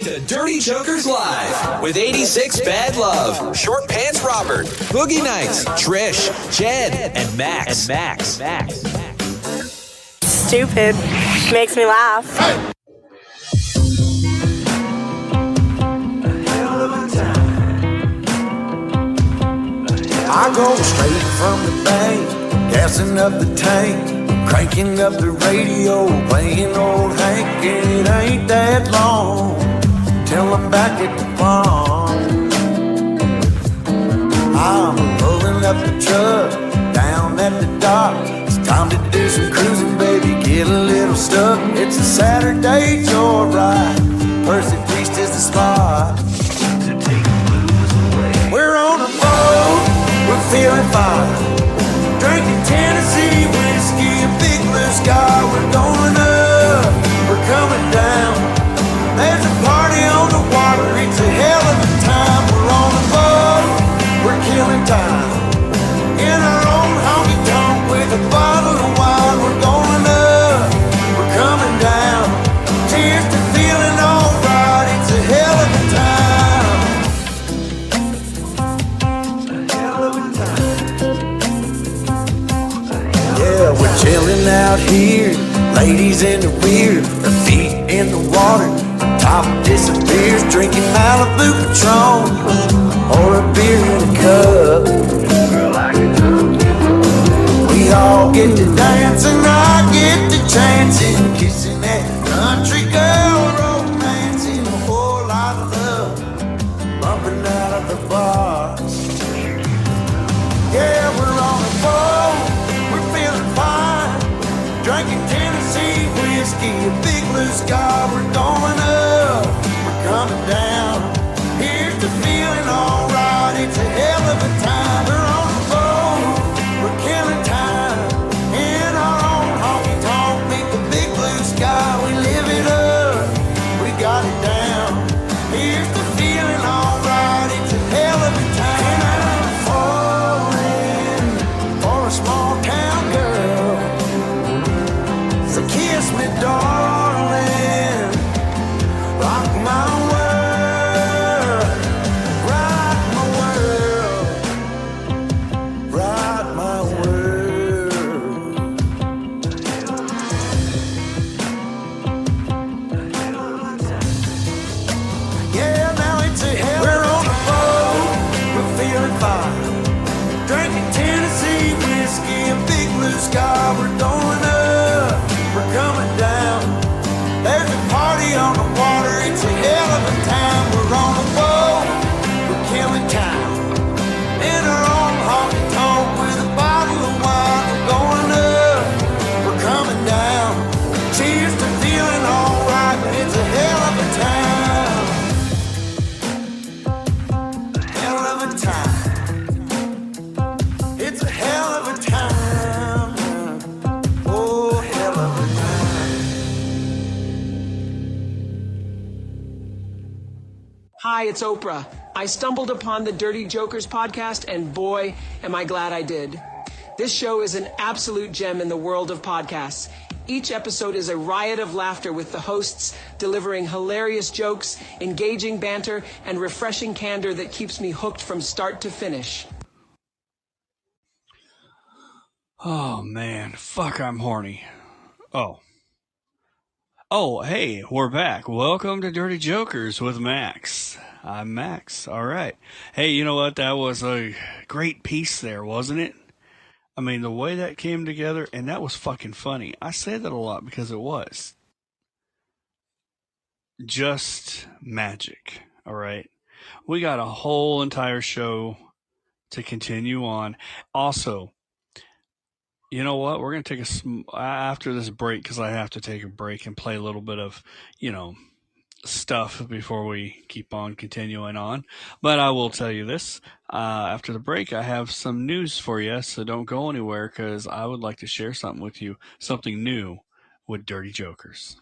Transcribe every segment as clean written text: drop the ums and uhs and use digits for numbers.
To Dirty Jokers Live with 86 Bad Love, Short Pants Robert, Boogie Nights, Trish, Jed, and Max. Stupid. Makes me laugh. I go straight from the bank, gassing up the tank, cranking up the radio, playing old Hank. It ain't that long till I'm back at the farm. I'm pulling up the truck down at the dock. It's time to do some cruising, baby, get a little stuck. It's a Saturday joyride, Percy Priest is the spot. We're on a boat, we're feeling fine, drinking Tennessee whiskey, a big blue sky. We're going up, we're coming down. There's a party on the water, it's a hell of a time. We're on a boat, we're killing time, in our own honky tonk with a bottle of wine. We're going up, we're coming down. Cheers to feeling alright, it's a hell of a time. A hell of a time. Yeah, we're chilling out here, ladies in the rear, her feet in the water. Top disappears, drinking Malibu Patron or a beer in a cup. We all get to dance and I get to chancing, kissing that country girl, romancing, a whole lot of love, bumping out of the box. Yeah, we're on a boat, we're feeling fine, drinking Tennessee whiskey, a big blue sky. We're going up, we're coming down. Here's the feeling alright, it's a hell of a time. We're on a boat, we're killing time, in our own honky tonk, meet the big blue sky. We live it up, we got it down. Here's the feeling alright, it's a hell of a time. I'm falling for a small town girl, so kiss me, darling, rock my world, rock my world, rock my world. Yeah, now it's a hell. We're on a boat, we're feeling fine, drinking Tennessee whiskey, a big blue sky. We're going up, we're coming down. There's a party on the water, it's a hell of a time. We're on a boat, we're killing time, in our own honky tonk with a bottle of wine. We're going up, we're coming down. Cheers to feeling alright, it's a hell of a time. Hell of a time. It's a hell of a time. Oh, hell of a time. Hi, it's Oprah. I stumbled upon the Dirty Jokers podcast, and boy, am I glad I did. This show is an absolute gem in the world of podcasts. Each episode is a riot of laughter with the hosts delivering hilarious jokes, engaging banter, and refreshing candor that keeps me hooked from start to finish. Oh man, fuck, I'm horny. Oh, hey, we're back. Welcome to Dirty Jokers with Max. I'm Max. All right. Hey, you know what? That was a great piece there, wasn't it? I mean, the way that came together, and that was fucking funny. I say that a lot because it was just magic. All right. We got a whole entire show to continue on. Also, you know what? We're going to take after this break, because I have to take a break and play a little bit of, stuff before we keep on continuing on. But I will tell you this, after the break, I have some news for you, so don't go anywhere, because I would like to share something with you, something new with Dirty Jokers.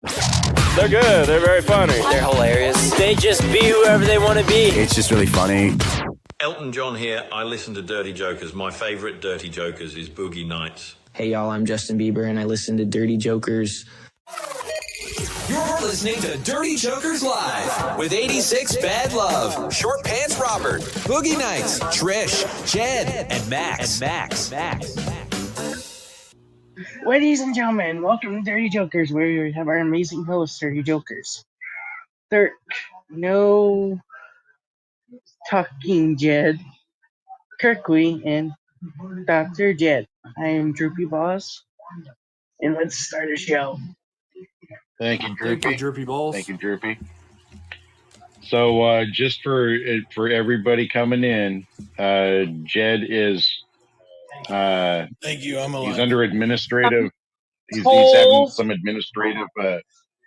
They're good. They're very funny. They're hilarious. They just be whoever they want to be. It's just really funny. Elton John here. I listen to Dirty Jokers. My favorite Dirty Jokers is Boogie Nights. Hey y'all, I'm Justin Bieber and I listen to Dirty Jokers. You're listening to Dirty Jokers Live with 86 Bad Love, Short Pants Robert, Boogie Nights, Trish, Jed, and Max. Ladies and gentlemen, welcome to Dirty Jokers, where we have our amazing hosts, Dirty Jokers. Dirk, no talking Jed, Kirkley, and Dr. Jed. I am Droopy Boss, and let's start the show. Thank you, Droopy. Thank you, Droopy Balls. Thank you, Droopy. So, just for everybody coming in, Jed is Thank you. I'm alive. he's under administrative. He's having some administrative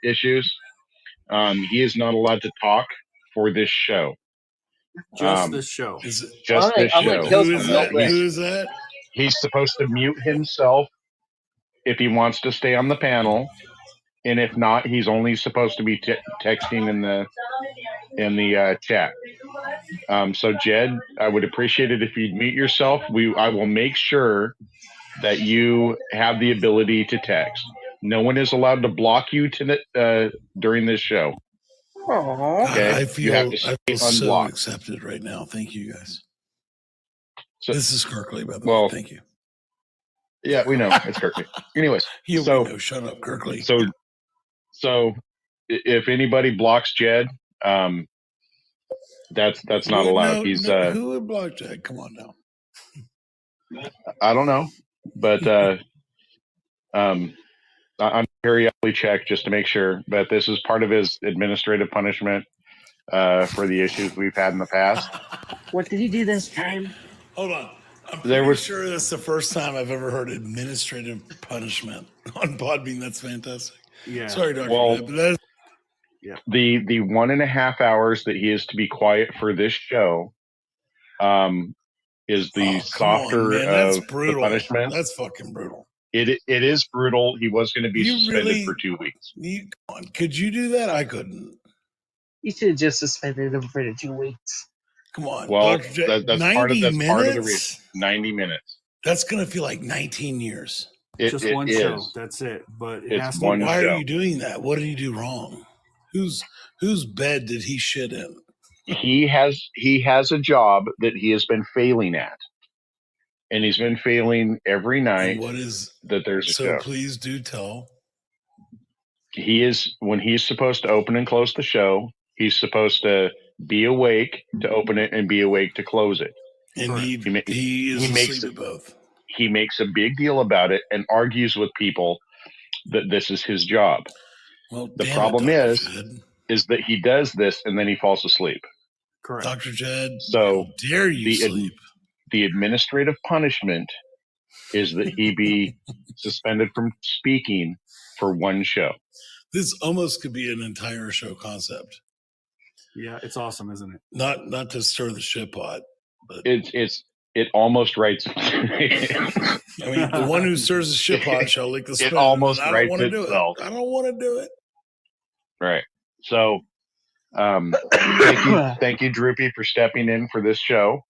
issues. He is not allowed to talk for this show. Just this show. Is it, Just this I'm show. gonna who is that? Who is that? He's supposed to mute himself if he wants to stay on the panel, and if not, he's only supposed to be texting in the chat. So Jed, I would appreciate it if you'd mute yourself. I will make sure that you have the ability to text. No one is allowed to block you during this show. Aww. Okay, I you feel have to stay so unblocked. accepted right now. Thank you, guys. So, This is Kirkley, by the well, way. Thank you. Yeah, we know it's Kirkley. Anyways, Yeah, so we know. Shut up, Kirkley. So if anybody blocks Jed, that's not allowed. Who would block Jack? Come on now. I don't know, but I'm periodically checked just to make sure. But this is part of his administrative punishment for the issues we've had in the past. What did he do this time? Hold on. I'm pretty sure that's the first time I've ever heard administrative punishment on Podbean. That's fantastic. Yeah. Sorry, Dr. Well, Matt, but that is the 1.5 hours that he is to be quiet for this show is the softer That's of brutal. the punishment. That's fucking brutal. It is brutal. He was going to be suspended really- for 2 weeks. Come on. Could you do that? I couldn't. You should have just suspended him for the 2 weeks. Come on. Well, Dr. J, that's 90 part of minutes? the reason. 90 minutes. That's going to feel like 19 years. Just one is. show. That's it. But it It's has to one be. Why show. are you doing that? What did he do wrong? Whose bed did he shit in? He has a job that he has been failing at, and he's been failing every night. And what is that there's a so? show. Please do tell. When he's supposed to open and close the show, he's supposed to be awake to open it and be awake to close it. And he is asleep at both. He makes a big deal about it and argues with people that this is his job. Well, The problem is that he does this and then he falls asleep. Correct. Dr. Jed, So how dare you sleep? The administrative punishment is that he be suspended from speaking for one show. This almost could be an entire show concept. Yeah, it's awesome, isn't it? Not to stir the shit pot, but It almost writes. I mean, the one who stirs the shit pot shall lick the spoon. It almost I don't writes want to do itself. it. I don't want to do it. Right. So, thank you, Droopy, for stepping in for this show.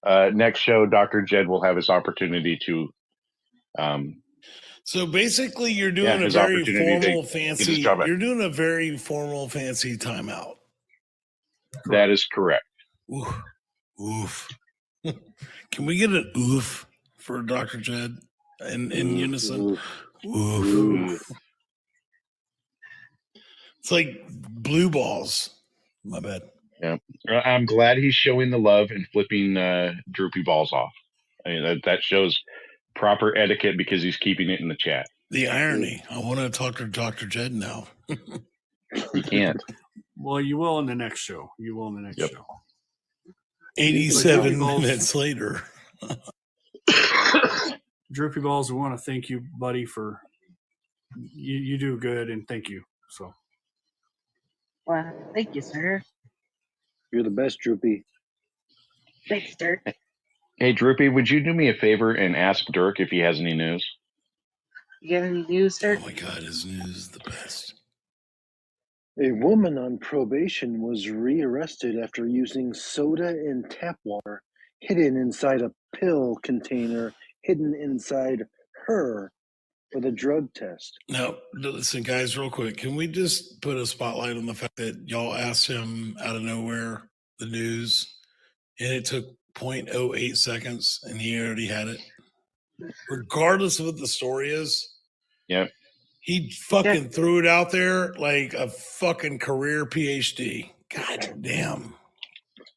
Next show, Dr. Jed will have his opportunity to. So basically, you're doing a his very opportunity to formal, get his fancy. job back. You're doing a very formal, fancy timeout. That is correct. Oof. Oof. Can we get an oof for Dr. Jed in unison? Oof. It's like blue balls. My bad. Yeah, I'm glad he's showing the love and flipping Droopy balls off. I mean, that shows proper etiquette because he's keeping it in the chat. The irony. I want to talk to Dr. Jed now. He can't. Well, you will in the next show. You will in the next show. 87 minutes later. Droopy Balls, we want to thank you, buddy, for you do good, and thank you. So, Well, thank you, sir. You're the best, Droopy. Thanks, Dirk. Hey, Droopy, would you do me a favor and ask Dirk if he has any news? You got any news, Dirk? Oh my God, his news is the best. A woman on probation was rearrested after using soda and tap water hidden inside a pill container hidden inside her with a drug test. Now, listen, guys, real quick. Can we just put a spotlight on the fact that y'all asked him out of nowhere the news, and it took 0.08 seconds, and he already had it? Regardless of what the story is. Yep. He fucking threw it out there like a fucking career PhD. God damn.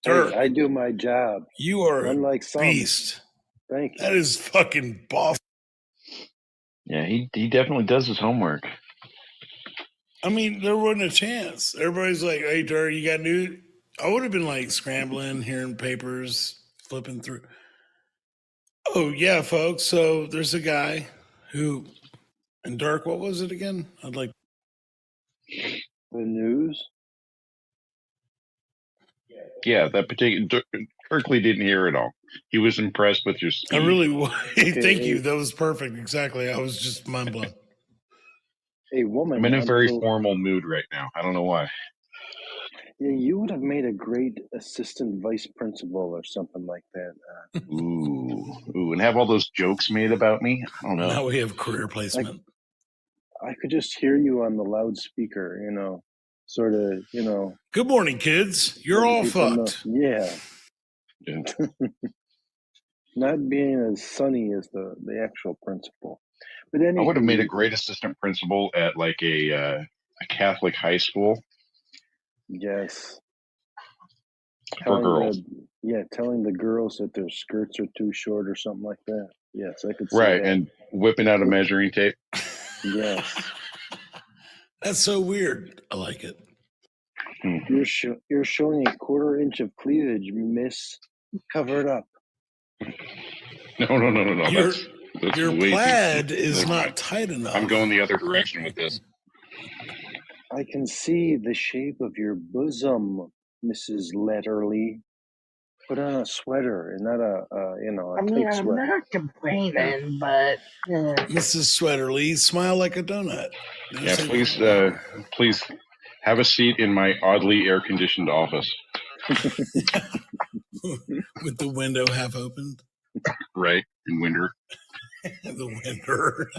Hey, I do my job. You are unlike a some. beast. Thank you. That is fucking boss. Yeah, he definitely does his homework. I mean, there wasn't a chance. Everybody's like, hey, Dirt, you got news? I would have been like scrambling, hearing papers, flipping through. Oh, yeah, folks. So there's a guy who, and Dirk, what was it again? I'd like the news. Yeah, that particular Kirkley didn't hear it all. He was impressed with your speed. I really was. Thank you. That was perfect. Exactly. I was just mind blown. A woman. I'm in a very formal mood right now. I don't know why. Yeah, you would have made a great assistant vice principal or something like that. Ooh, and have all those jokes made about me? I don't know. Now we have career placement. I could just hear you on the loudspeaker, sort of, Good morning, kids. You're all fucked. Yeah. Not being as sunny as the actual principal. But I would have made a great assistant principal at like a Catholic high school. Yes. For girls. Telling the girls that their skirts are too short or something like that. Yes, I could see Right, that. and whipping out a measuring tape. Yes. That's so weird. I like it. You're showing a 1/4 inch of cleavage, miss. Cover it up. No. Your plaid is not tight enough. I'm going the other direction with this. I can see the shape of your bosom, Mrs. Letterly. Put on a sweater and not a tight I'm sweater. not complaining, but Mrs. Sweaterly, smile like a donut. Yeah, please have a seat in my oddly air-conditioned office. With the window half opened. Right, in winter. The winter.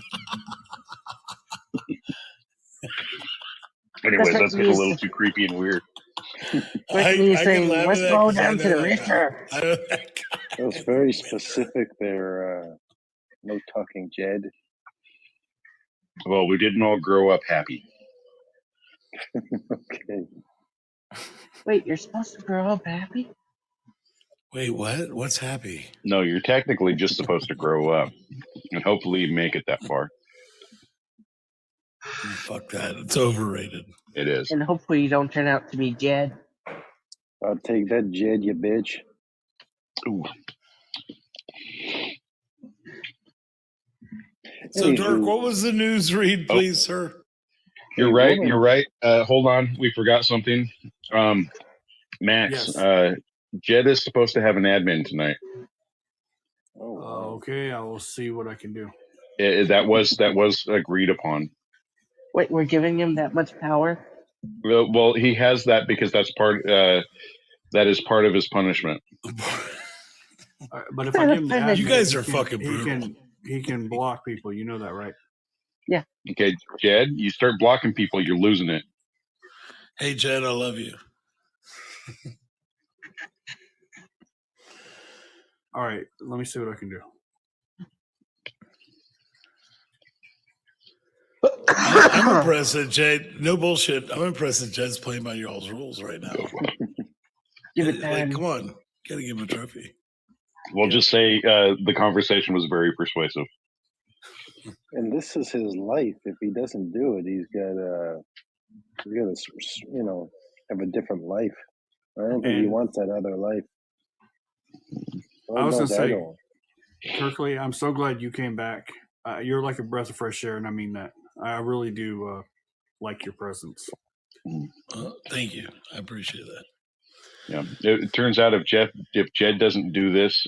Anyways, that's getting a little too creepy and weird. Let's go down to the river. That was very specific there. No talking, Jed. Well, we didn't all grow up happy. Okay. Wait, you're supposed to grow up happy? Wait, what? What's happy? No, you're technically just supposed to grow up. And hopefully make it that far. Fuck that. It's overrated. It is. And hopefully you don't turn out to be Jed. I'll take that, Jed, you bitch. Ooh. So, Dirk, what was the news read, please, sir? You're right. You're right. Hold on. We forgot something. Max, Yes. Jed is supposed to have an admin tonight. Okay, I will see what I can do. That was agreed upon. Wait, we're giving him that much power? Well, he has that because that's that is part of his punishment. But if I give him the admin, you guys are fucking brutal. He can block people. You know that, right? Yeah. Okay, Jed, you start blocking people, you're losing it. Hey, Jed, I love you. All right, let me see what I can do. I'm impressed that Jed, no bullshit, I'm impressed that Jed's playing by y'all's rules right now. Give it time. Come on, gotta give him a trophy. We'll just say the conversation was very persuasive. And this is his life. If he doesn't do it, he's got to, have a different life. I don't think he wants that other life. I was going to say, Kirkley, I'm so glad you came back. You're like a breath of fresh air, and I mean that. I really do like your presence. Thank you. I appreciate that. Yeah, it turns out if Jed doesn't do this,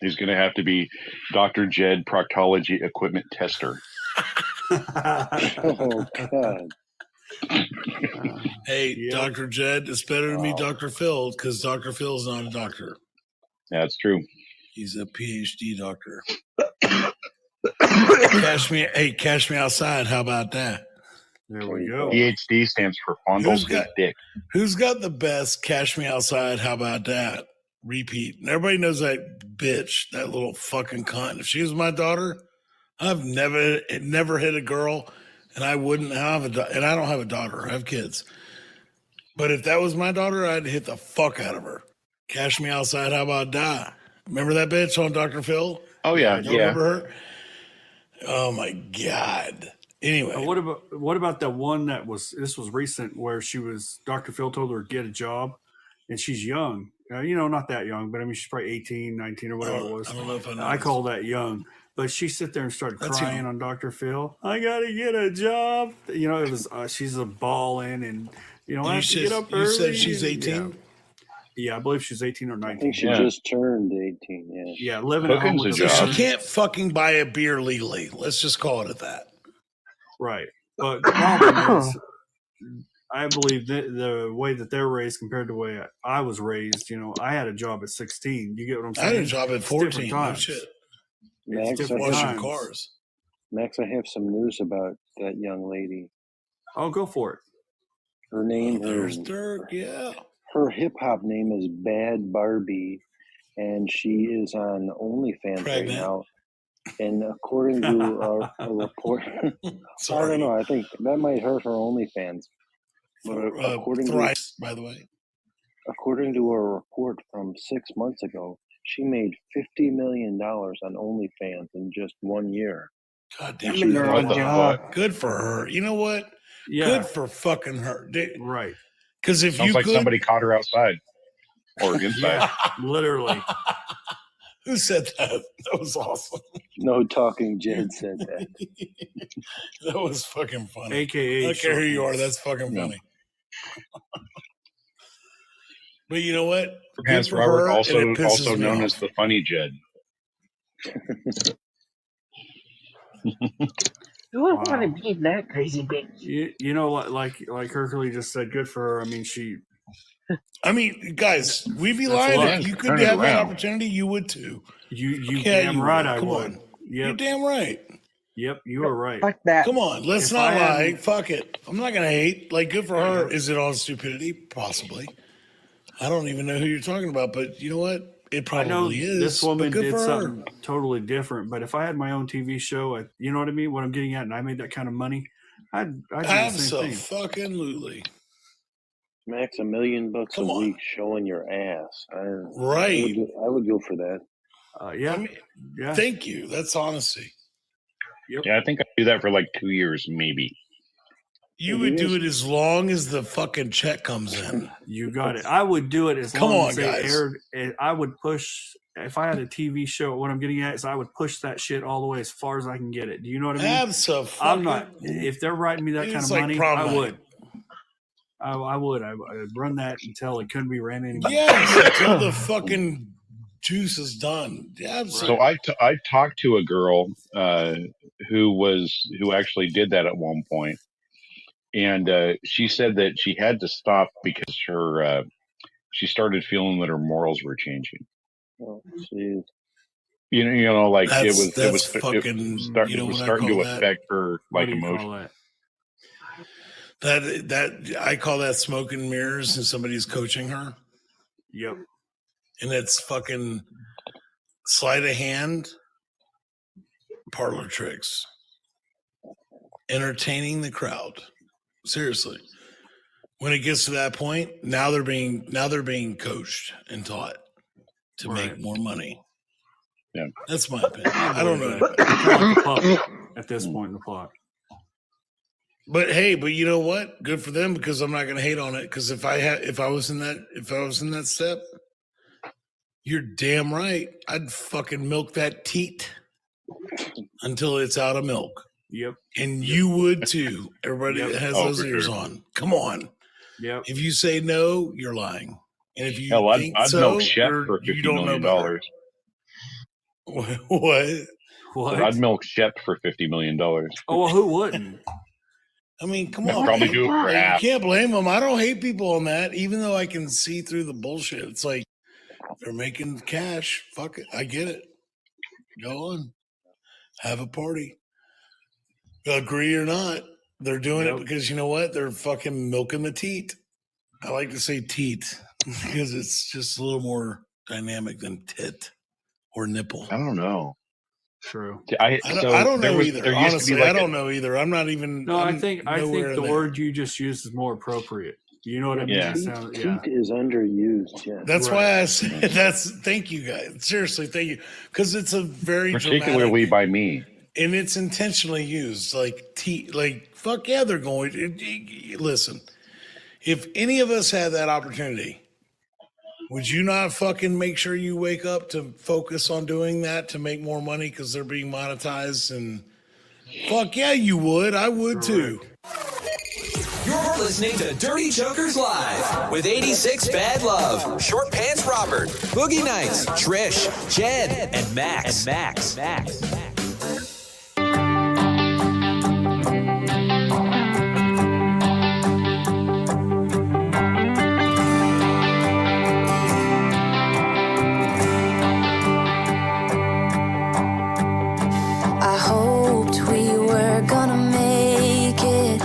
he's going to have to be Dr. Jed Proctology Equipment Tester. Oh God! Hey, Dr. Jed, it's better to be Dr. Phil because Dr. Phil's not a doctor. That's true. He's a PhD doctor. Cash me outside. How about that? There we go. PhD stands for fondle his dick. Who's got the best "Cash Me Outside"? How about that? Repeat. And everybody knows that bitch, that little fucking cunt. If she was my daughter, I've never hit a girl, and I wouldn't have and I don't have a daughter. I have kids. But if that was my daughter, I'd hit the fuck out of her. Cash Me Outside. How about that? Remember that bitch on Dr. Phil? Oh yeah, Y'all remember her? Oh my god. Anyway, what about the one this was recent where Dr. Phil told her to get a job, and she's young, not that young, but I mean she's probably 18, 19 or whatever it was. I don't know if I know. I call that young, but she sit there and started crying on Dr. Phil. I gotta get a job. It was she's a ballin', and I have to get up early. You said she's 18. Yeah, I believe she's 18 or 19. I think she just turned 18. Yeah, living at home with So she can't fucking buy a beer legally. Let's just call it at that. Right. But the problem is, I believe the way that they're raised compared to the way I was raised, I had a job at 16. You get what I'm saying? I had a job at 14. No shit. Max, washing cars. Max, I have some news about that young lady. Oh, go for it. Her name is Dirk, yeah. Her hip hop name is Bad Barbie, and she is on OnlyFans right now. And according to a report, I don't know. I think that might hurt her OnlyFans. But according by the way, according to a report from 6 months ago, she made $50 million on OnlyFans in just 1 year. God damn, good for her. You know what? Yeah. Good for fucking her. Right. Because if Sounds you like somebody caught her outside or inside. Yeah, literally. Who said that? That was awesome. No Talking Jed said that. That was fucking funny. AKA. I don't care who you are. That's fucking funny. But you know what? Pants Robert, also known as the Funny Jed. Who would want to be that crazy bitch? Like Hercules just said, good for her. I mean, guys, we'd be lying if you could have that opportunity. You would too. You damn right I would. Yep. You're damn right. Yep, you are right. Fuck that. Come on, let's not lie. Fuck it. I'm not gonna hate. Like, good for her. Is it all stupidity? Possibly. I don't even know who you're talking about, but you know what? It probably is. This woman did something totally different. But if I had my own TV show, you know what I mean? What I'm getting at, and I made that kind of money, I'd do the same thing. Fucking Max, $1 million a week showing your ass. Right. I would go for that. Yeah. Thank you. That's honesty. Yep. Yeah, I think I'd do that for like 2 years, maybe. You would do it as long as the fucking check comes in. You got it. I would do it as long as they aired. I would push. If I had a TV show, what I'm getting at is I would push that shit all the way as far as I can get it. Do you know what I mean? Absolutely. I'm not. If they're writing me that kind of money, I would. I would. I'd run that until it couldn't be ran anymore. Yeah, until the fucking juice is done. Yeah, so I talked to a girl who actually did that at one point, and she said that she had to stop because she started feeling that her morals were changing. Oh, jeez. Like it was starting to affect her like emotion. That I call that smoke and mirrors, and somebody's coaching her. Yep. And it's fucking sleight of hand, parlor tricks, entertaining the crowd. Seriously, when it gets to that point, now they're being coached and taught to make more money. Yeah, that's my opinion. I don't know at this point in the plot. But hey, you know what? Good for them, because I'm not going to hate on it. Because if I was in that step, you're damn right. I'd fucking milk that teat until it's out of milk. Yep. And you would too. Everybody that has those ears on. Come on. Yep. If you say no, you're lying. And if you think I'd milk Shep for $50 million. What? I'd milk Shep for $50 million. Oh, well, who wouldn't? I mean, come I'd on. probably do it for half. You can't blame them. I don't hate people on that, even though I can see through the bullshit. It's like they're making cash. Fuck it. I get it. Go on. have a party. Agree or not, they're doing it because you know what? They're fucking milking the teat. I like to say teat because it's just a little more dynamic than tit or nipple. I don't know. True. I don't know either. Honestly, I don't know either. I'm not even. No, I think the there. word you just used is more appropriate. You know what I mean? Yeah. Teat is underused. Yeah. That's why I said that's. Thank you guys. Seriously, thank you, because it's a very particularly dramatic, by me, and it's intentionally used. Like fuck yeah, they're going. Listen, if any of us had that opportunity, would you not fucking make sure you wake up to focus on doing that to make more money because they're being monetized? And fuck yeah, you would. I would too. You're listening to Dirty Jokers Live with 86 Bad Love, Short Pants Robert, Boogie Nights, Trish, Jed, and Max. I hoped we were gonna make it.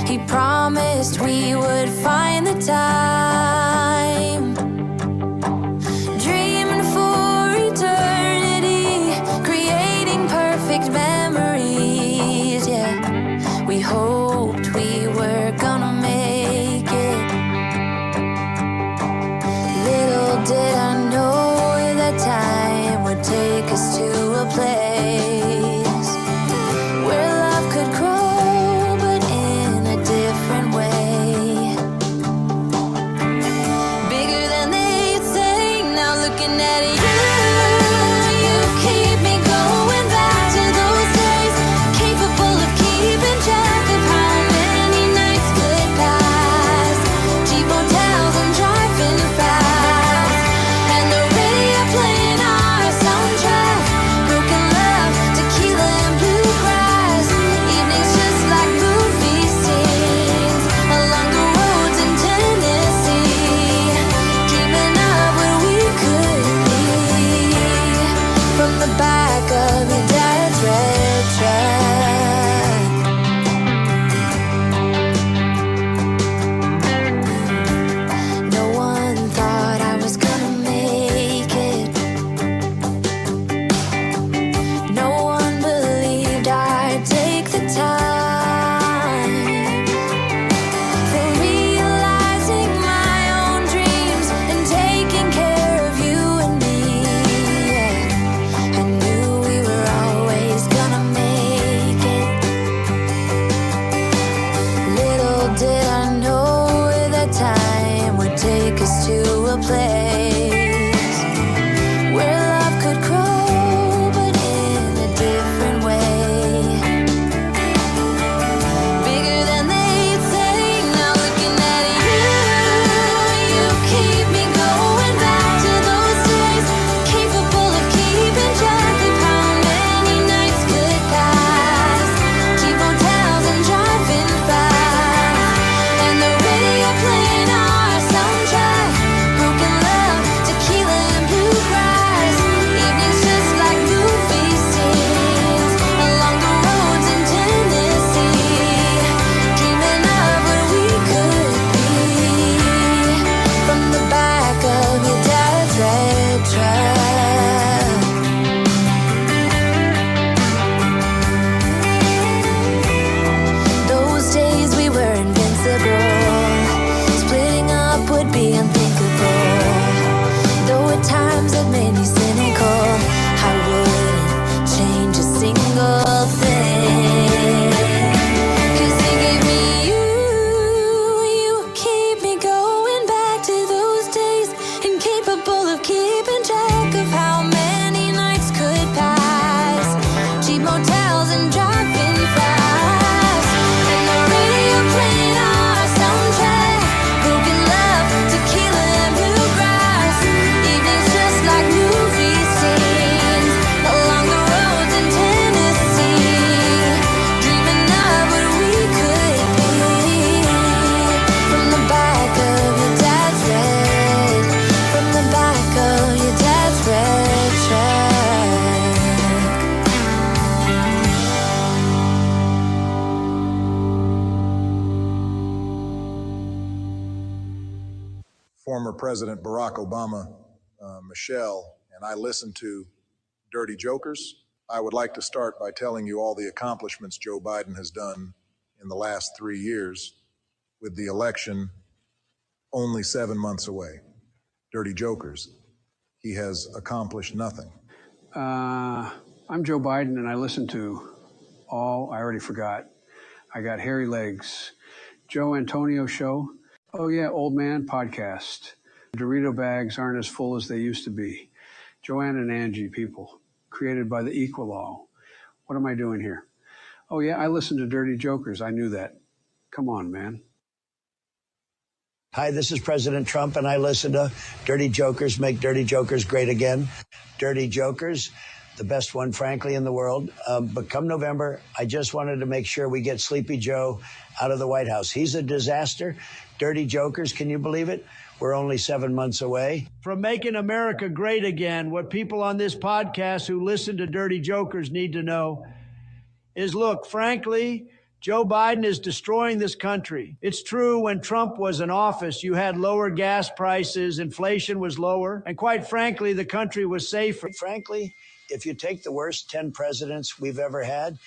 He promised we would find the time, dreaming for eternity, creating perfect memories. Yeah, we hoped we were gonna make it. Little did I know that time would take us to a place where love could grow, but in a different way. former President Barack Obama, Michelle, and I listened to Dirty Jokers. I would like to start by telling you all the accomplishments Joe Biden has done in the last 3 years, with the election only 7 months away. Dirty Jokers. He has accomplished nothing. I'm Joe Biden, and I listen to I already forgot. I got Hairy Legs, Joe Antonio Show. Oh yeah, Old Man Podcast. Dorito bags aren't as full as they used to be. Joanne and Angie, people, created by the Equal Law. What am I doing here? Oh yeah, I listen to Dirty Jokers. I knew that. Come on, man. Hi, this is President Trump, and I listen to Dirty Jokers, make Dirty Jokers great again. Dirty Jokers, the best one, frankly, in the world. But come November, I just wanted to make sure we get Sleepy Joe out of the White House. He's a disaster. Dirty Jokers, can you believe it? We're only 7 months away from making America great again. What people on this podcast who listen to Dirty Jokers need to know is, look, frankly, Joe Biden is destroying this country. It's true, when Trump was in office, you had lower gas prices, inflation was lower, and quite frankly, the country was safer. Frankly, if you take the worst 10 presidents we've ever had,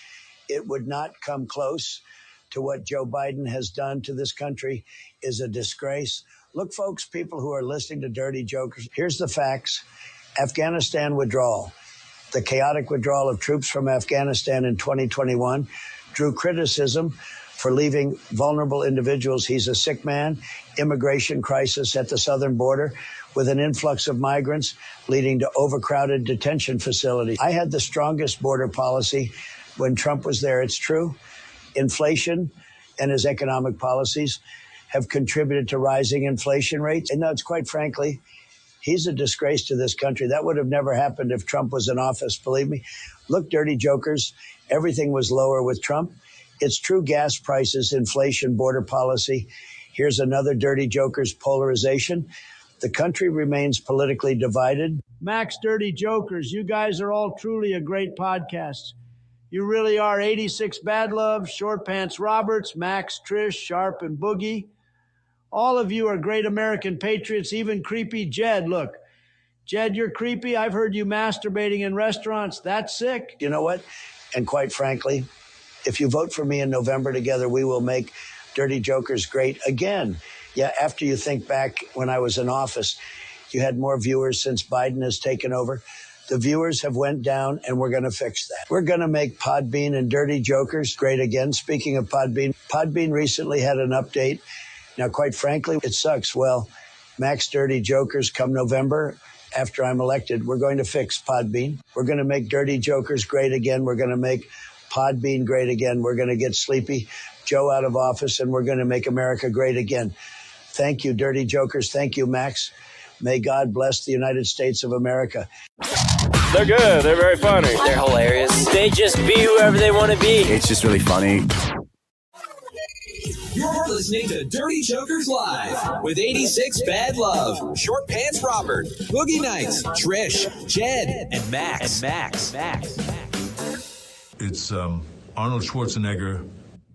it would not come close to what Joe Biden has done to this country. Is a disgrace. Look, folks, people who are listening to Dirty Jokers, here's the facts. Afghanistan withdrawal. The chaotic withdrawal of troops from Afghanistan in 2021 drew criticism for leaving vulnerable individuals. He's a sick man, immigration crisis at the southern border with an influx of migrants leading to overcrowded detention facilities. I had the strongest border policy when Trump was there. It's true. Inflation and his economic policies have contributed to rising inflation rates. And that's quite frankly, he's a disgrace to this country. That would have never happened if Trump was in office, believe me. Look, Dirty Jokers, everything was lower with Trump. It's true, gas prices, inflation, border policy. Here's another Dirty Jokers polarization. The country remains politically divided. Max, Dirty Jokers, you guys are all truly a great podcast. You really are. 86 Bad Love, Short Pants Roberts, Max, Trish, Sharp, and Boogie. All of you are great American patriots, even creepy Jed. Look, Jed, you're creepy. I've heard you masturbating in restaurants. That's sick. You know what? And quite frankly, if you vote for me in November, together we will make Dirty Jokers great again. Yeah, after you think back when I was in office, you had more viewers since Biden has taken over. The viewers have went down, and we're going to fix that. We're going to make Podbean and Dirty Jokers great again. Speaking of Podbean, Podbean recently had an update. Now, quite frankly, it sucks. Well, Max Dirty Jokers, come November, after I'm elected, we're going to fix Podbean. We're going to make Dirty Jokers great again. We're going to make Podbean great again. We're going to get Sleepy Joe out of office, and we're going to make America great again. Thank you, Dirty Jokers. Thank you, Max. May God bless the United States of America. They're good. They're very funny. They're hilarious. They just be whoever they want to be. It's just really funny. You're listening to Dirty Jokers Live with 86 Bad Love, Short Pants Robert, Boogie Nights, Trish, Jed, and Max. It's Arnold Schwarzenegger,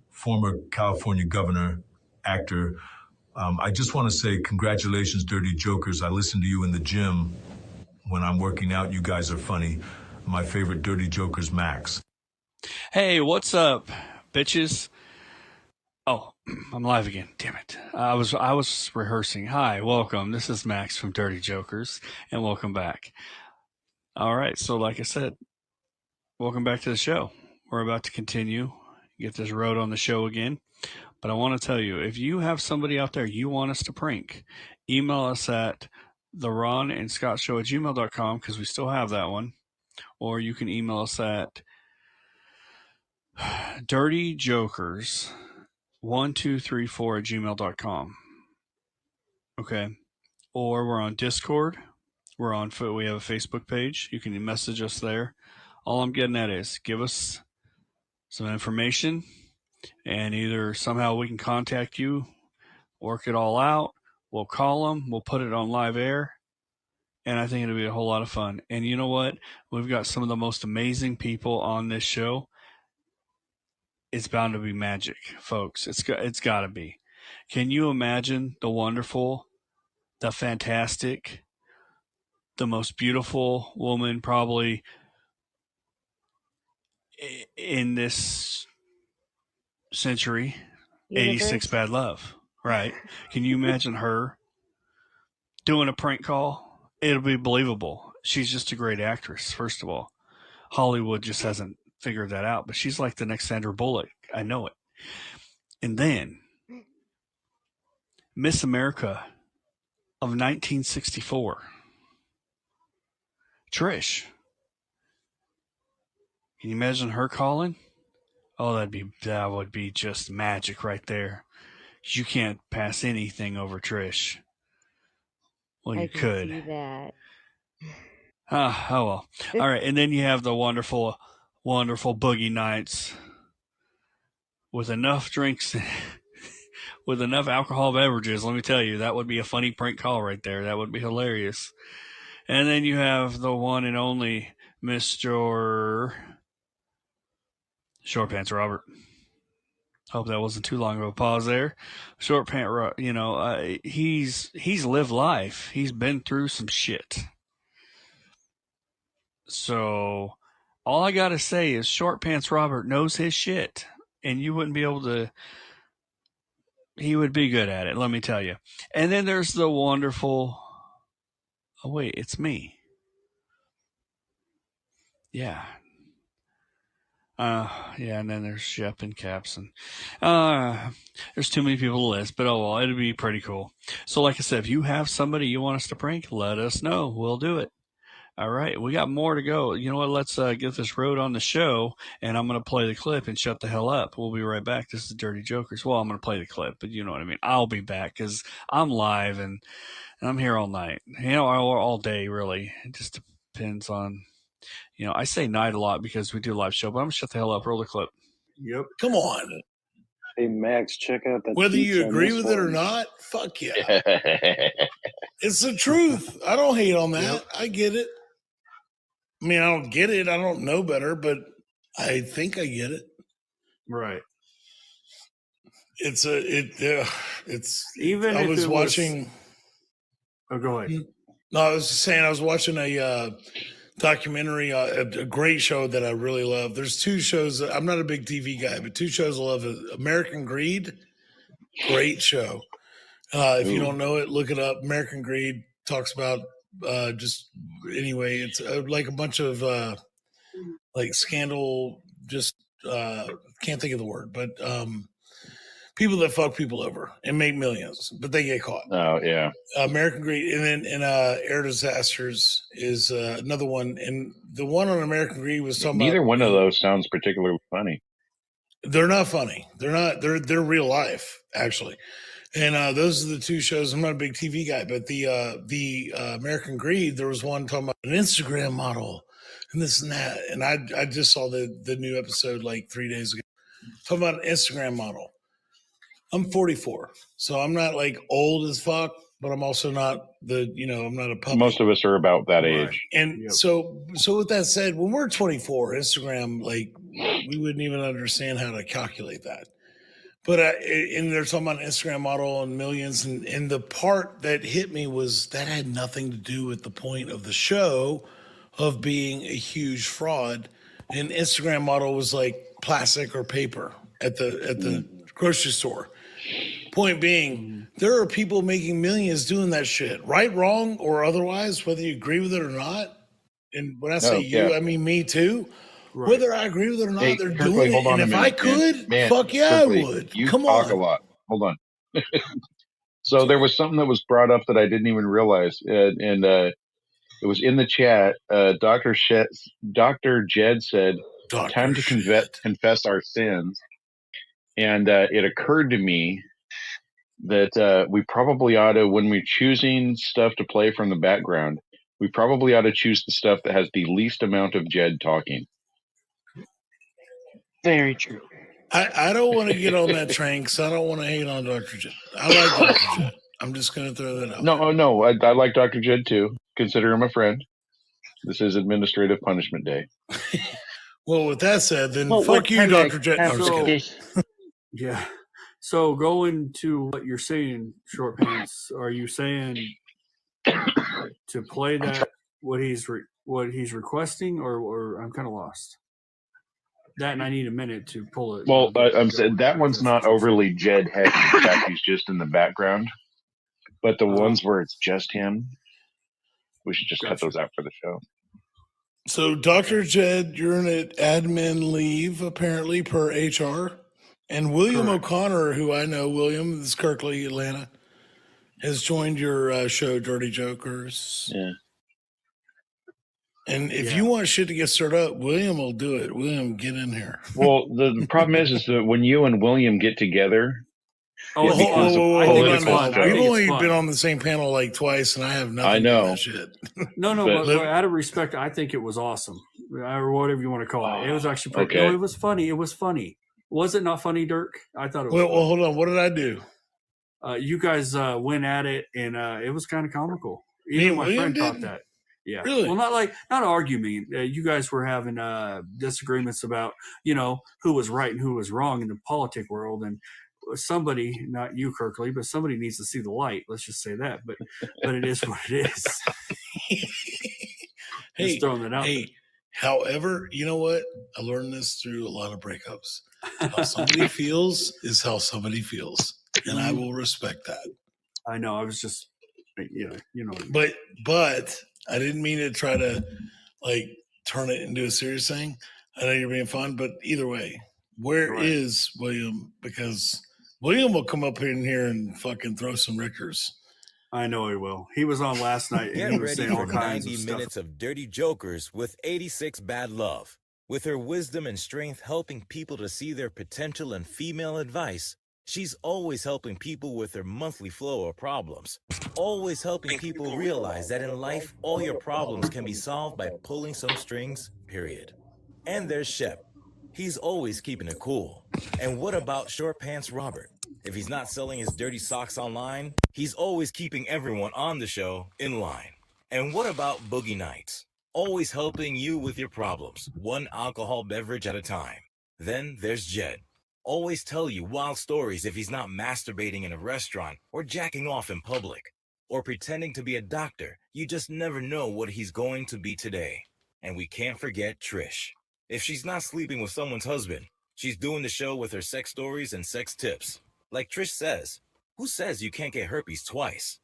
former California governor, actor. I just want to say congratulations, Dirty Jokers. I listen to you in the gym when I'm working out. You guys are funny. My favorite Dirty Jokers, Max. Hey, what's up, bitches? Oh, I'm live again. Damn it. I was rehearsing. Hi, welcome. This is Max from Dirty Jokers, and welcome back. All right, so like I said, welcome back to the show. We're about to continue, get this road on the show again. But I want to tell you, if you have somebody out there you want us to prank, email us at theronandscottshow@gmail.com, because we still have that one. Or you can email us at dirtyjokers1234@gmail.com. Okay. Or we're on Discord. We have a Facebook page. You can message us there. All I'm getting at is give us some information, and either somehow we can contact you, work it all out. We'll call them. We'll put it on live air. And I think it'll be a whole lot of fun. And you know what? We've got some of the most amazing people on this show. It's bound to be magic, folks. It's got to be. Can you imagine the wonderful the fantastic, the most beautiful woman probably in this century, Universe. 86 Bad Love, right? Can you imagine her doing a prank call? It'll be believable. She's just a great actress, first of all. Hollywood just hasn't figured that out, but she's like the next Sandra Bullock. I know it. And then Miss America of 1964, Trish. Can you imagine her calling? Oh, that would be just magic right there. You can't pass anything over Trish. Well, you could. See that. Oh well. All right, and then you have the wonderful, wonderful Boogie Nights with enough drinks, with enough alcohol beverages. Let me tell you, that would be a funny prank call right there. That would be hilarious. And then you have the one and only Mr. Short Pants Robert. Hope that wasn't too long of a pause there. Short Pant, he's lived life. He's been through some shit. So all I got to say is Short Pants Robert knows his shit, and you wouldn't be able to. He would be good at it, let me tell you. And then there's the wonderful. Oh wait, it's me. Yeah. Yeah, and then there's Shep and Caps, and there's too many people to list, but oh well, it'd be pretty cool. So like I said, if you have somebody you want us to prank, let us know. We'll do it. All right, we got more to go. You know what? Let's get this road on the show, and I'm going to play the clip and shut the hell up. We'll be right back. This is Dirty Jokers. Well, I'm going to play the clip, but you know what I mean. I'll be back because I'm live, and I'm here all night. You know, all day, really. It just depends on, I say night a lot because we do a live show, but I'm going to shut the hell up. Roll the clip. Yep. Come on. Hey, Max, check out that. Whether you agree with it or not, fuck yeah. It's the truth. I don't hate on that. Yep. I get it. I mean, I don't get it. I don't know better, but I think I get it. Right. It's even I if was it watching. Oh, go ahead. No, I was just saying I was watching a documentary, a great show that I really love. There's two shows. I'm not a big TV guy, but two shows I love. American Greed, great show. If you don't know it, look it up. American Greed talks about it's like a bunch of like scandal, just can't think of the word, but people that fuck people over and make millions, but they get caught. Oh yeah. American Greed, and then Air Disasters is another one, and the one on American Greed was talking Neither about, one of those sounds particularly funny. They're not funny. They're not. They're real life actually. And those are the two shows. I'm not a big TV guy, but the American Greed, there was one talking about an Instagram model and this and that. And I just saw the new episode like 3 days ago. Talking about an Instagram model. I'm 44, so I'm not like old as fuck, but I'm also not I'm not a puppy. Most of us are about that age. And so with that said, when we're 24, Instagram, like we wouldn't even understand how to calculate that. But and they're talking about an Instagram model and millions, and the part that hit me was that had nothing to do with the point of the show of being a huge fraud. An Instagram model was like plastic or paper at the grocery store. Point being, there are people making millions doing that shit, right, wrong, or otherwise, whether you agree with it or not. And when I say I mean me too. Right. Whether I agree with it or not, they're doing it. And if I could, fuck yeah, I would. You talk a lot. Hold on. So there was something that was brought up that I didn't even realize, and it was in the chat. Dr. Jed said, "Time to confess our sins," and it occurred to me that we probably ought to, when we're choosing stuff to play from the background, we probably ought to choose the stuff that has the least amount of Jed talking. Very true. I don't want to get on that train because I don't want to hate on Dr. Jed. I like Dr. Jed. I'm just going to throw that out. No. I like Dr. Jed too. Consider him a friend. This is Administrative Punishment Day. Well, with that said, then fuck you, Dr. Jed. Yeah. So going to what you're saying, Short Pants, are you saying to play that what he's requesting, or I'm kind of lost. That, and I need a minute to pull it. Well, I'm saying that one's not overly Jed heavy. In fact, he's just in the background. But the ones where it's just him, we should just cut those out for the show. So, Dr. Jed, you're on an admin leave, apparently, per HR. And William O'Connor, who I know, William, this is Kirkley, Atlanta, has joined your show, Dirty Jokers. Yeah. And if you want shit to get stirred up, William will do it. William, get in here. Well, the problem is that when you and William get together, We've It's only fun. been on the same panel like twice, and I have nothing I know. to that shit. No, but out of respect, I think it was awesome, or whatever you want to call it. It was actually pretty. Okay. No, it was funny. It was funny. Was it not funny, Dirk? I thought it was. Well, hold on. What did I do? You guys went at it, and it was kind of comical. Even my friend thought that. Yeah. Really? Well, not arguing. You guys were having disagreements about who was right and who was wrong in the politic world, and somebody, not you, Kirkley, but somebody needs to see the light. Let's just say that. But it is what it is. Just throwing that out there. However, you know what? I learned this through a lot of breakups. How somebody feels is how somebody feels, and I will respect that. I know. I was just, But I didn't mean to try to turn it into a serious thing. I know you're being fun, but either way, where is William? Because William will come up in here and fucking throw some Rickers. I know he will. He was on last night, and Get he was ready saying all for kinds 90 of stuff. minutes of Dirty Jokers with 86 Bad Love. With her wisdom and strength helping people to see their potential and female advice, she's always helping people with their monthly flow of problems. Always helping people realize that in life, all your problems can be solved by pulling some strings, period. And there's Shep. He's always keeping it cool. And what about Short Pants Robert? If he's not selling his dirty socks online, he's always keeping everyone on the show in line. And what about Boogie Nights? Always helping you with your problems, one alcohol beverage at a time. Then there's Jed. Always tell you wild stories if he's not masturbating in a restaurant or jacking off in public. Or pretending to be a doctor. You just never know what he's going to be today. And we can't forget Trish. If she's not sleeping with someone's husband, she's doing the show with her sex stories and sex tips. Like Trish says, who says you can't get herpes twice?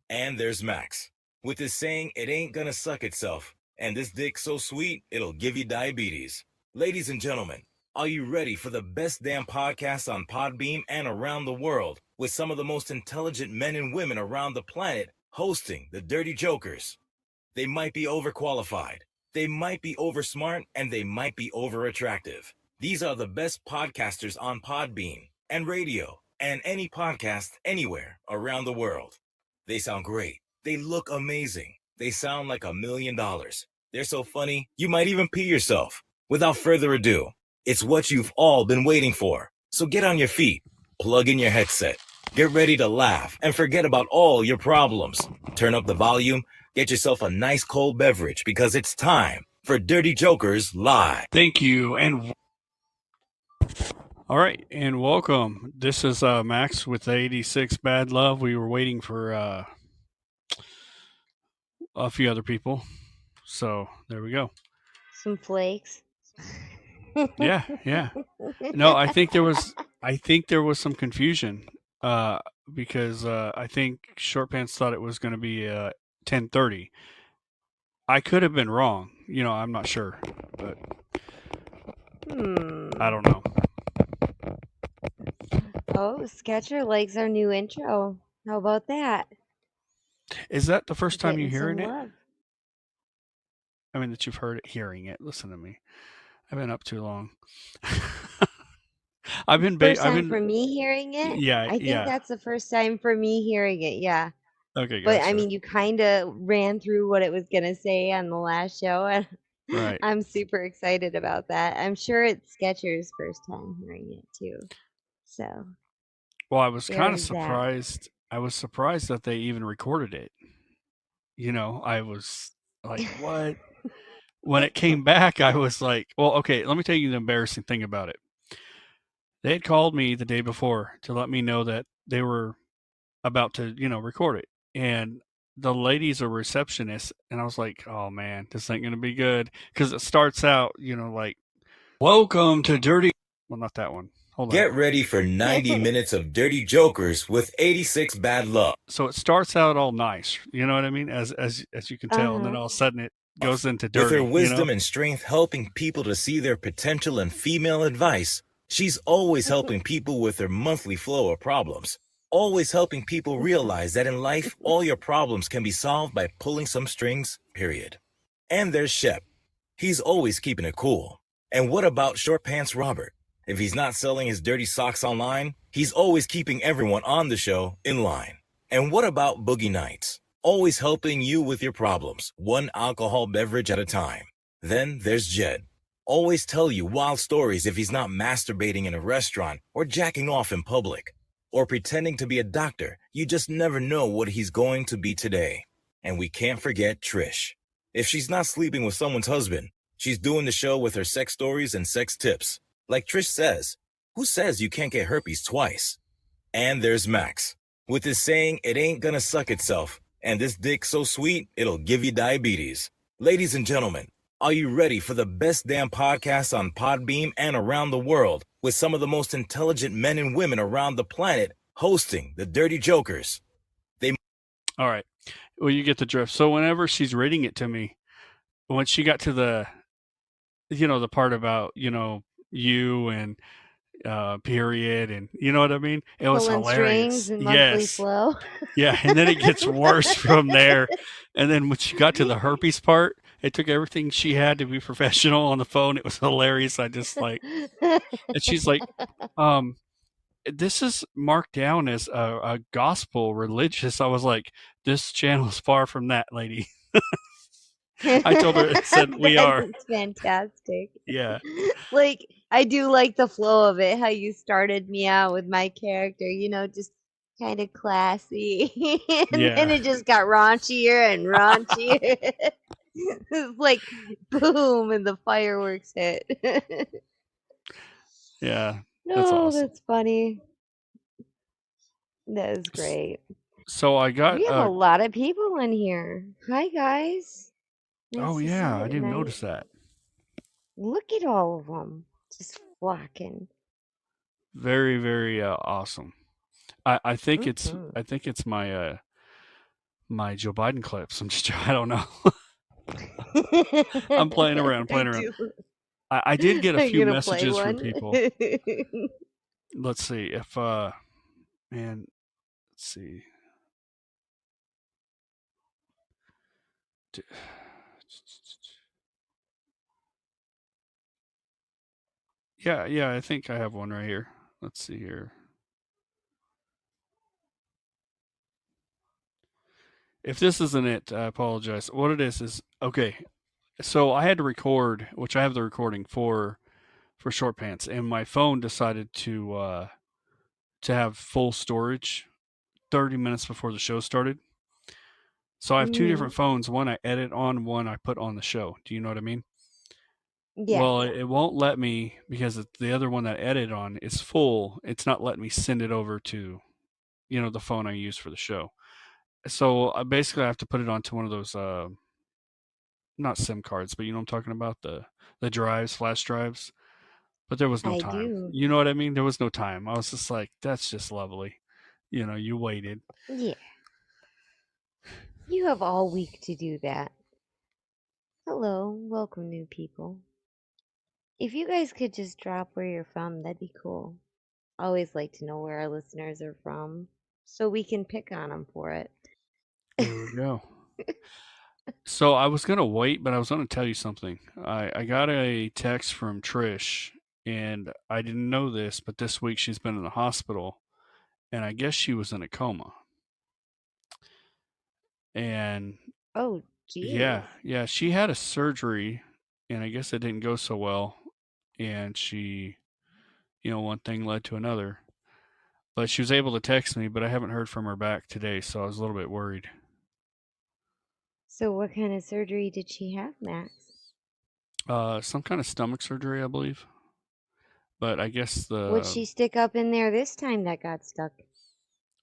And there's Max, with his saying it ain't gonna suck itself, and this dick so sweet, it'll give you diabetes. Ladies and gentlemen, are you ready for the best damn podcast on Podbeam and around the world, with some of the most intelligent men and women around the planet hosting the Dirty Jokers? They might be overqualified, they might be oversmart, and they might be overattractive. These are the best podcasters on Podbean and radio and any podcast anywhere around the world. They sound great. They look amazing. They sound like $1 million. They're so funny, you might even pee yourself. Without further ado, it's what you've all been waiting for. So get on your feet, plug in your headset, get ready to laugh, and forget about all your problems. Turn up the volume, get yourself a nice cold beverage, because it's time for Dirty Jokers Live. Thank you, and all right, and welcome. This is Max with 86 Bad Love. We were waiting for a few other people, so there we go. Some flakes. Yeah. No, I think there was some confusion because I think Short Pants thought it was going to be 10:30. I could have been wrong. I'm not sure, but I don't know. Oh, Sketcher likes our new intro. How about that? Is that the first time you're hearing it? Love. I mean, that you've hearing it. Listen to me. I've been up too long. First time for me hearing it? Yeah, I think that's the first time for me hearing it, yeah. Okay, But gotcha. I mean, you kind of ran through what it was going to say on the last show, and Right. I'm super excited about that. I'm sure it's Sketcher's first time hearing it, too. So, Well, I was kind of there's that. surprised. I was surprised that they even recorded it. I was like, what? When it came back, I was like, well, okay, let me tell you the embarrassing thing about it. They had called me the day before to let me know that they were about to, record it. And the lady's a receptionist, and I was like, oh man, this ain't gonna be good because it starts out, like, welcome to Dirty. Well, not that one. Hold on. Get ready for 90 minutes of Dirty Jokers with 86 Bad Love. So it starts out all nice, you know what I mean, as you can tell, and then all of a sudden it goes into dirty. With her wisdom and strength helping people to see their potential and female advice, she's always helping people with their monthly flow of problems. Always helping people realize that in life, all your problems can be solved by pulling some strings, period. And there's Shep. He's always keeping it cool. And what about Short Pants Robert? If he's not selling his dirty socks online, he's always keeping everyone on the show in line. And what about Boogie Nights? Always helping you with your problems, one alcohol beverage at a time. Then there's Jed. Always tell you wild stories if he's not masturbating in a restaurant or jacking off in public. Or pretending to be a doctor, you just never know what he's going to be today. And we can't forget Trish. If she's not sleeping with someone's husband, she's doing the show with her sex stories and sex tips. Like Trish says, who says you can't get herpes twice? And there's Max, with his saying, it ain't gonna suck itself, and this dick so sweet, it'll give you diabetes. Ladies and gentlemen, are you ready for the best damn podcast on Podbeam and around the world, with some of the most intelligent men and women around the planet hosting the Dirty Jokers? All right. Well, you get the drift. So whenever she's reading it to me, when she got to the part about, you and period, and you know what I mean? It was Pulling hilarious. strings and monthly flow. Yeah, and then it gets worse from there. And then when she got to the herpes part, it took everything she had to be professional on the phone. It was hilarious. I just and she's like, this is marked down as a gospel religious. I was like, this channel is far from that, lady. I told her, it said we are. It's fantastic. Yeah. Like, I do like the flow of it, how you started me out with my character, just kind of classy. And then it just got raunchier and raunchier. It's like, boom, and the fireworks hit. Yeah. That's awesome. That's funny. That is great. So I got... We have a lot of people in here. Hi, guys. Nice yeah, I didn't notice that. Look at all of them, just flocking. Very, very awesome. I think it's my my Joe Biden clips. I don't know. I'm playing around. I did get a few messages from people. Let's see if let's see. Yeah, I think I have one right here. Let's see here. If this isn't it, I apologize. What it is okay. So I had to record, which I have the recording for Short Pants, and my phone decided to have full storage 30 minutes before the show started. So I have two different phones. One I edit on, one I put on the show. Do you know what I mean? Yeah. Well, it won't let me because the other one that I edit on is full. It's not letting me send it over to, the phone I use for the show. So I basically have to put it onto one of those, not SIM cards, but you know what I'm talking about, the drives, flash drives. But there was no time. Do. You know what I mean? There was no time. I was just like, that's just lovely. You waited. Yeah. You have all week to do that. Hello, welcome new people. If you guys could just drop where you're from, that'd be cool. I always like to know where our listeners are from, so we can pick on them for it. There we go. So I was going to wait, but I was going to tell you something. I got a text from Trish, and I didn't know this, but this week she's been in the hospital, and I guess she was in a coma. And oh, geez. Yeah, she had a surgery, and I guess it didn't go so well, and she, one thing led to another. But she was able to text me, but I haven't heard from her back today, so I was a little bit worried. So what kind of surgery did she have, Max? Some kind of stomach surgery, I believe. But I guess What'd she stick up in there this time that got stuck?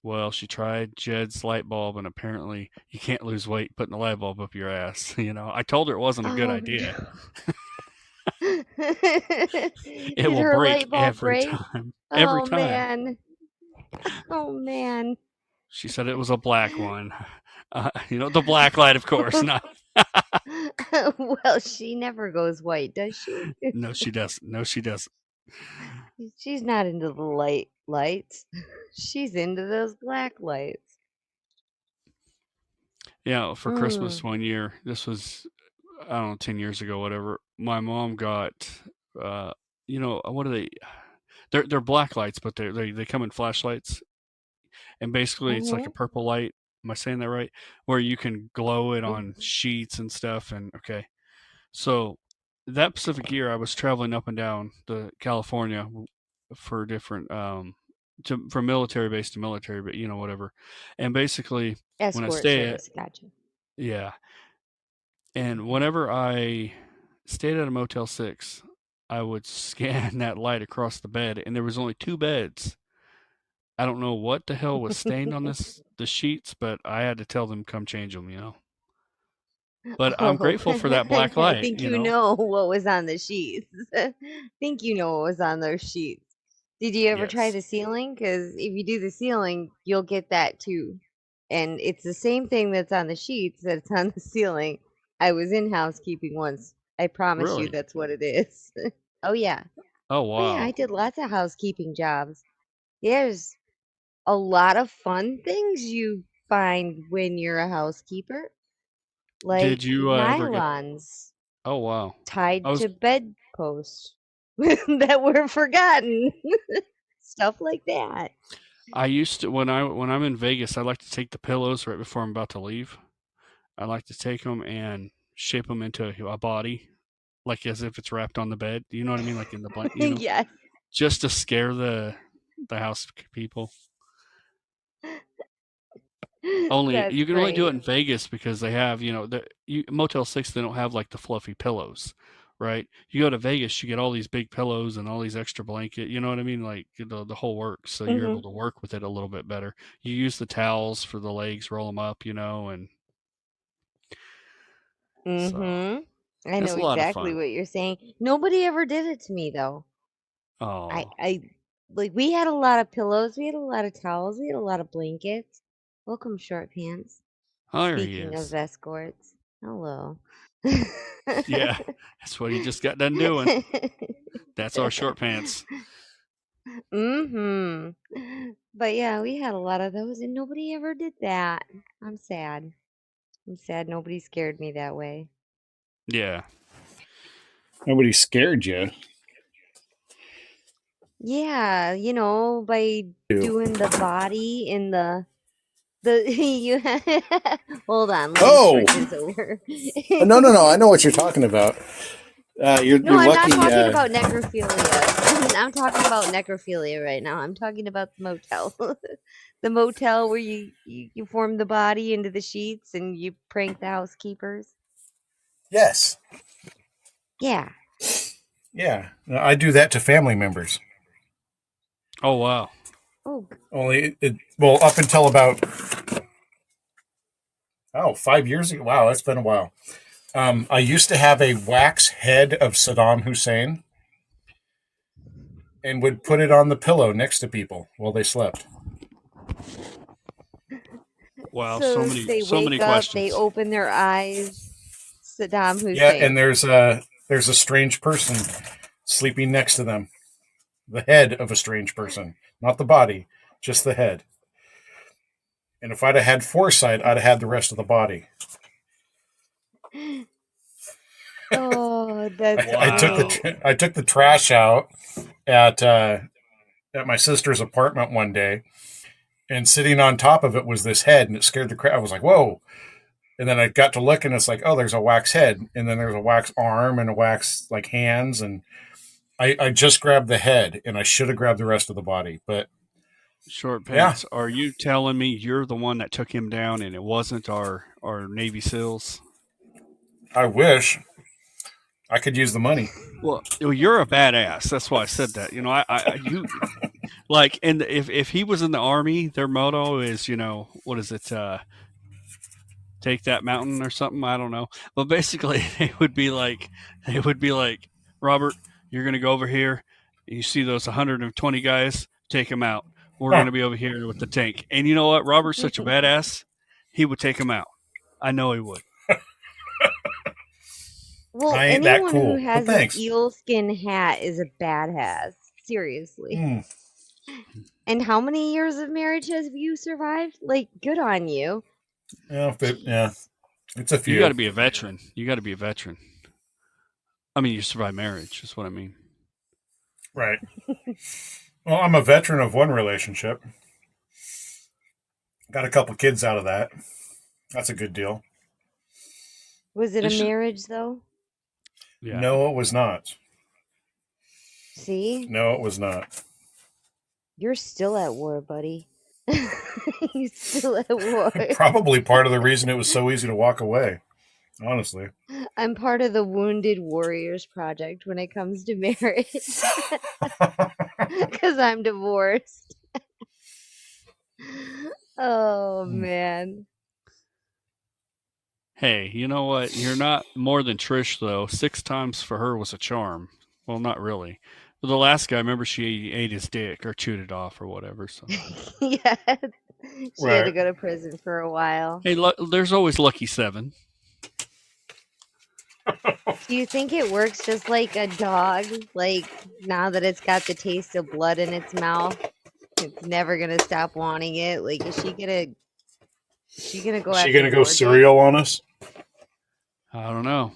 Well, she tried Jed's light bulb, and apparently you can't lose weight putting the light bulb up your ass. I told her it wasn't a good Oh idea. no. It Did will her break light bulb every break? time. Every Oh time. man. Oh man. She said it was a black one. The black light, of course. Not. Well, she never goes white, does she? No, she doesn't. No, she doesn't. She's not into the lights. She's into those black lights. Yeah, for Christmas Mm. one year, this was, I don't know, 10 years ago, whatever. My mom got, what are they? They're black lights, but they come in flashlights, and basically it's like a Mhm. purple light. Am I saying that right? Where you can glow it on Mhm. sheets and stuff. And okay, so that specific year, I was traveling up and down the California for different from military base to military, but whatever. And basically, when I Escort stay at service, gotcha. yeah, and whenever I stayed at a Motel 6, I would scan that light across the bed, and there was only 2 beds. I don't know what the hell was stained on the sheets, but I had to tell them come change them. But I'm Oh, grateful for that black I light, think you know what was on the sheets. Think you know what was on those sheets. Did you ever try Yes. the ceiling? Because if you do the ceiling, you'll get that too. And it's the same thing that's on the sheets that's on the ceiling. I was in housekeeping once. I promise you Really? that's what it is. Oh yeah. Oh, Oh yeah, I wow. did lots of housekeeping jobs. There's a lot of fun things you find when you're a housekeeper, Did like you ever get nylons Oh, wow. I tied was to bedposts that were forgotten. Stuff like that. I used to when I'm in Vegas, I like to take the pillows right before I'm about to leave. I like to take them and shape them into a body, like as if it's wrapped on the bed. You know what I mean? Like in the blanket. Yes. Just to scare the house people. Only That's you can only do it great. in Vegas because they have, Motel 6, they don't have like the fluffy pillows, right? You go to Vegas, you get all these big pillows and all these extra blanket, you know what I mean? Like the whole works. So you're able Mhm. to work with it a little bit better. You use the towels for the legs, roll them up, and so Mhm. I it's know a lot of exactly fun. what you're saying. Nobody ever did it to me though. I Oh, I like we had a lot of pillows, we had a lot of towels, we had a lot of blankets. Welcome, short pants. there he Speaking of is. escorts, hello. Yeah, that's what he just got done doing. That's our short pants. Mhm. But yeah, we had a lot of those and nobody ever did that. I'm sad. I'm sad nobody scared me that way. Yeah. Nobody scared you. Yeah, by You. doing the body in the you hold on, let me Oh start this over. no! I know what you're talking about. No, You're I'm not lucky. talking about necrophilia. I'm talking about necrophilia right now. I'm talking about the motel. The motel where you form the body into the sheets and you prank the housekeepers. Yes. Yeah. Yeah, I do that to family members. Oh, wow. Oh, Only well, up until about 5 years ago. Wow, that's been a while. I used to have a wax head of Saddam Hussein and would put it on the pillow next to people while they slept. Wow, so they so many wake up, they questions. open their eyes. Saddam Yeah, and Hussein. there's a strange person sleeping next to them. The head of a strange person, not the body, just the head. And if I'd have had foresight, I'd have had the rest of the body. Oh, that's I took great. the trash out at my sister's apartment one day, and sitting on top of it was this head, and it scared the crap. I was like, "Whoa!" And then I got to look, and it's like, "Oh, there's a wax head, and then there's a wax arm and a wax like hands." And I just grabbed the head, and I should have grabbed the rest of the body, but Short yeah, pants. Are you telling me you're the one that took him down and it wasn't our Navy SEALs? I wish I could use the money. Well, you're a badass. That's why I said that. You Like, and if he was in the army, their motto is, what is it? Take that mountain or something. I don't know. But basically, they would be like, Robert, you're going to go over here. You see those 120 guys? Take them out. We're going to be over here with the tank. And you know what? Robert's such a badass. He would take them out. I know he would. Well, I ain't that anyone cool. who But has an thanks. eelskin hat is a badass. Seriously. Mm. And how many years of marriage have you survived? Like, good on you. Yeah, it's a few. You got to be a veteran. I mean, you survive marriage. Is what I mean. Right. Well, I'm a veteran of one relationship. Got a couple kids out of that. That's a good deal. Was it a marriage, though? Yeah. No, it was not. See? No, it was not. You're still at war, buddy. You're still at war. Probably part of the reason it was so easy to walk away. Honestly. I'm part of the Wounded Warriors Project when it comes to marriage. Because I'm divorced. Oh, man. Hey, you know what? You're not more than Trish, though. 6 times for her was a charm. Well, not really. But the last guy, remember, she ate his dick or chewed it off or whatever. So Yeah. She had to go to prison for a while. hey, there's always lucky 7. Do you think it works just like a dog? Like, now that it's got the taste of blood in its mouth, it's never gonna stop wanting it. Like, is she gonna go? Is she gonna go Georgia? cereal on us? I don't know.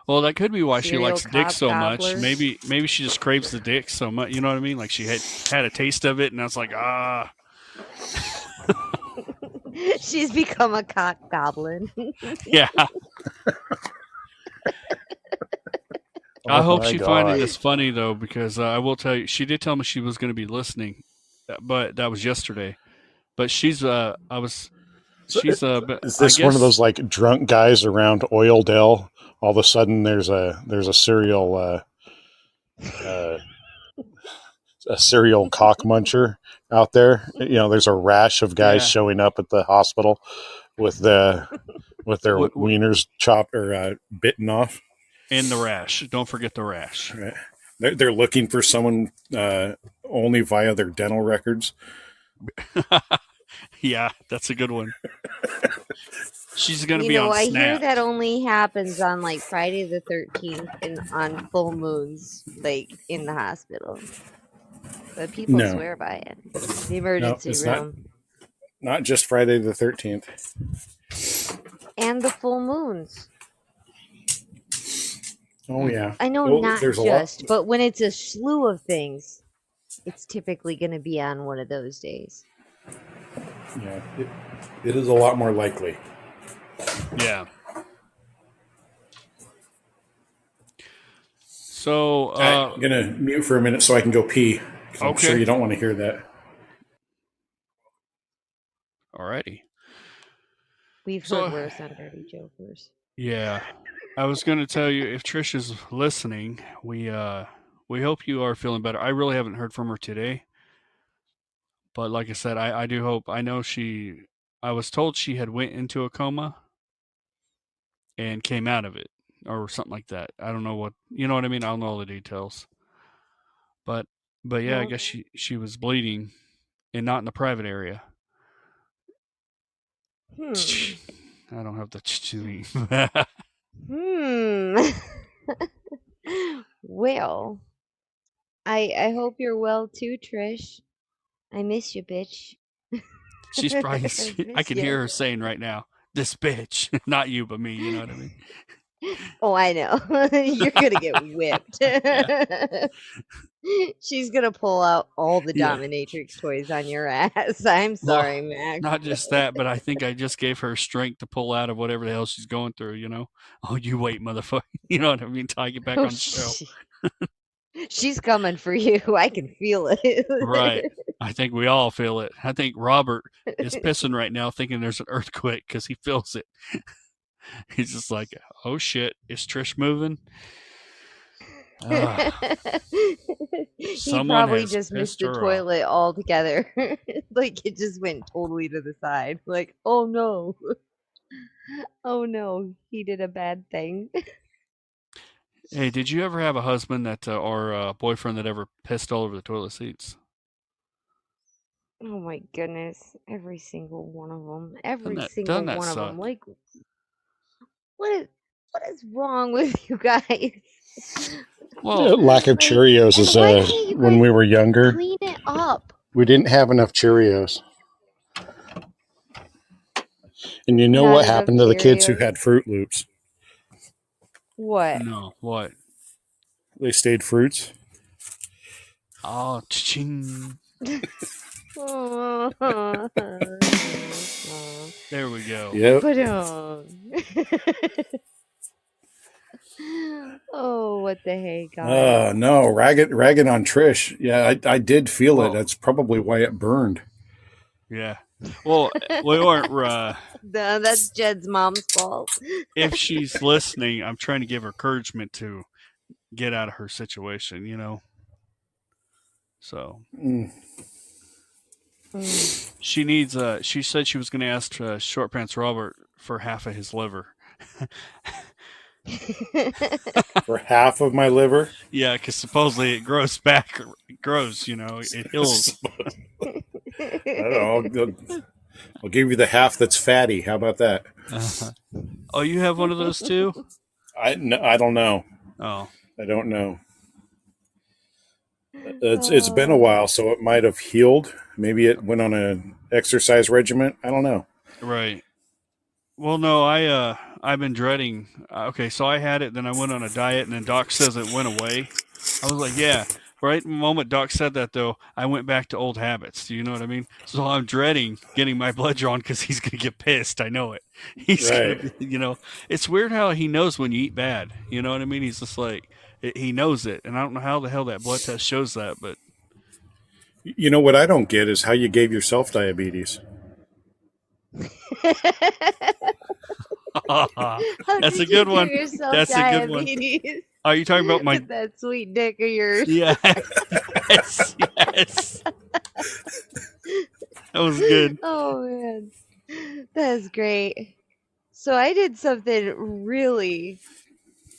Well, that could be why she likes dick so gobblers. much. Maybe she just craves the dick so much. You know what I mean? Like she had a taste of it, and I was like, ah. She's become a cock goblin. Yeah. I hope my she God. finding this funny though, because I will tell you, she did tell me she was going to be listening, but that was yesterday. But she's but Is this one of those like drunk guys around Oil Dell? All of a sudden, there's a serial a serial cock muncher out there. There's a rash of guys showing up at the hospital with their wieners chopped or bitten off. And the rash. Don't forget the rash. Right. They're looking for someone only via their dental records. Yeah, that's a good one. She's going to be on I Snap. hear that only happens on like Friday the 13th and on full moons, like in the hospital. But people swear by it. The emergency room. Not just Friday the 13th. And the full moons. Oh, yeah. I know not just, but when it's a slew of things, it's typically going to be on one of those days. Yeah, it is a lot more likely. Yeah. So I'm gonna mute for a minute so I can go pee. Okay. I'm sure you don't want to hear that. Alrighty. We've heard worse on Dirty Jokers. Yeah. I was going to tell you, if Trish is listening, we hope you are feeling better. I really haven't heard from her today. But like I said, I do hope. I know I was told she had went into a coma and came out of it or something like that. I don't know what, you know what I mean? I don't know all the details. But yeah, I guess she was bleeding and not in the private area. I don't have the Well, I hope you're well too, Trish. I miss you, bitch. She's probably, I can hear her saying right now, this bitch. Not you, but me, you know what I mean? Oh, I know. You're going to get whipped. She's going to pull out all the dominatrix toys on your ass. I'm sorry, Max. Not just that, but I think I just gave her strength to pull out of whatever the hell she's going through, you know? Oh, you wait, motherfucker. You know what I mean? Till I get back on the show. She's coming for you. I can feel it. Right. I think we all feel it. I think Robert is pissing right now thinking there's an earthquake because he feels it. He's just like, oh shit, is Trish moving? He Someone probably has just missed pissed the her off. toilet altogether. Like it just went totally to the side. Like, oh no. Oh no, he did a bad thing. Hey, did you ever have a husband that or a boyfriend that ever pissed all over the toilet seats? Oh my goodness. Every single one of them. Every Doesn't single that one of suck? them. Like, what is wrong with you guys? Well, lack of Like, Cheerios and is why can't you when guys we were younger. clean it up? We didn't have enough Cheerios. And you know Not what enough happened to the kids who Cheerios. had Fruit Loops? What? no. What? They stayed fruits. Oh, ching. There we go. Yep. But oh, what the hey guys. No, ragged on Trish. Yeah, I did feel it. Well, That's probably why it burned. yeah. Well, we weren't. No, that's Jed's mom's fault. If she's listening, I'm trying to give her encouragement to get out of her situation. You know. So she needs. She said she was going to ask Short Pants Robert for half of his liver. For half of my liver. Yeah, because supposedly it grows back. It grows. You know, it heals. I don't know. I'll give you the half that's fatty. How about that? Oh, you have one of those too? I don't know. Oh, I don't know. It's been a while, so it might have healed. Maybe it went on an exercise regimen. I don't know. right. Well, no, I've been dreading. Okay, so I had it, then I went on a diet, and then Doc says it went away. I was like, yeah. Right the moment Doc said that, though, I went back to old habits. Do you know what I mean? So I'm dreading getting my blood drawn because he's gonna get pissed. I know it. He's Right. gonna, it's weird how he knows when you eat bad. You know what I mean? He's just like he knows it, and I don't know how the hell that blood test shows that, but You know what I don't get is how you gave yourself diabetes. That's a good one. That's a good one. Diabetes? Are you talking about my? With that sweet dick of yours. Yeah. Yes. Yes. That was good. Oh man, that's great. So I did something really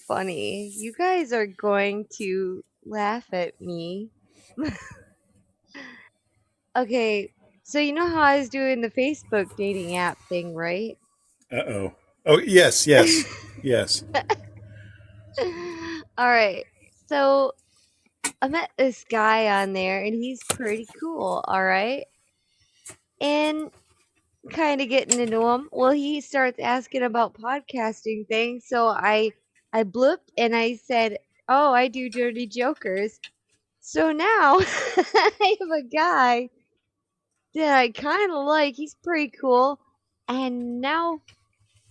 funny. You guys are going to laugh at me. Okay, so you know how I was doing the Facebook dating app thing, right? Uh-oh. Oh, yes, yes, yes. All right. So I met this guy on there and he's pretty cool, all right? And kind of getting to know him. Well, he starts asking about podcasting things, so I blooped and I said, "Oh, I do Dirty Jokers." So now I have a guy that I kind of like. He's pretty cool, and now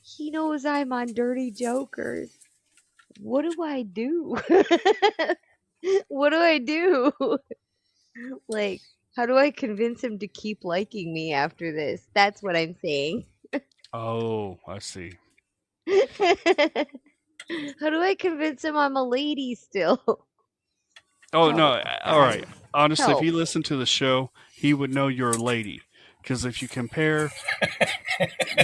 he knows I'm on Dirty Jokers. What do I do? What do I do? Like, how do I convince him to keep liking me after this? That's what I'm saying. Oh, I see. How do I convince him I'm a lady still? Oh no! Help, All right. guys. Honestly, if Help. he listened to the show, he would know you're a lady. Because if you compare,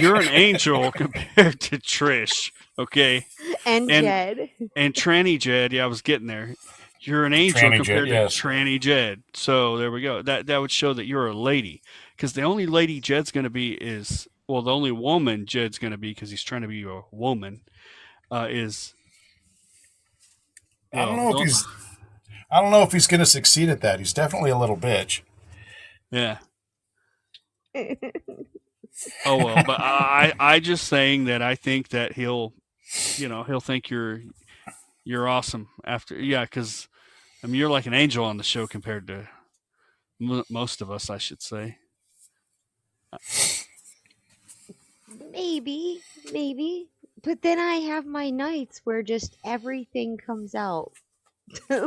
you're an angel compared to Trish. Okay. And Jed. And Tranny Jed. Yeah, I was getting there. You're an angel Tranny Jed, compared yes. to Tranny Jed. So there we go. That would show that you're a lady. Because the only lady Jed's going to be is, well, the only woman Jed's going to be, because he's trying to be a woman, is. I don't know if he's going to succeed at that. He's definitely a little bitch. Yeah. Oh well, but I just saying that I think that he'll think you're awesome after, yeah, because I mean you're like an angel on the show compared to most of us, I should say. Maybe, but then I have my nights where just everything comes out.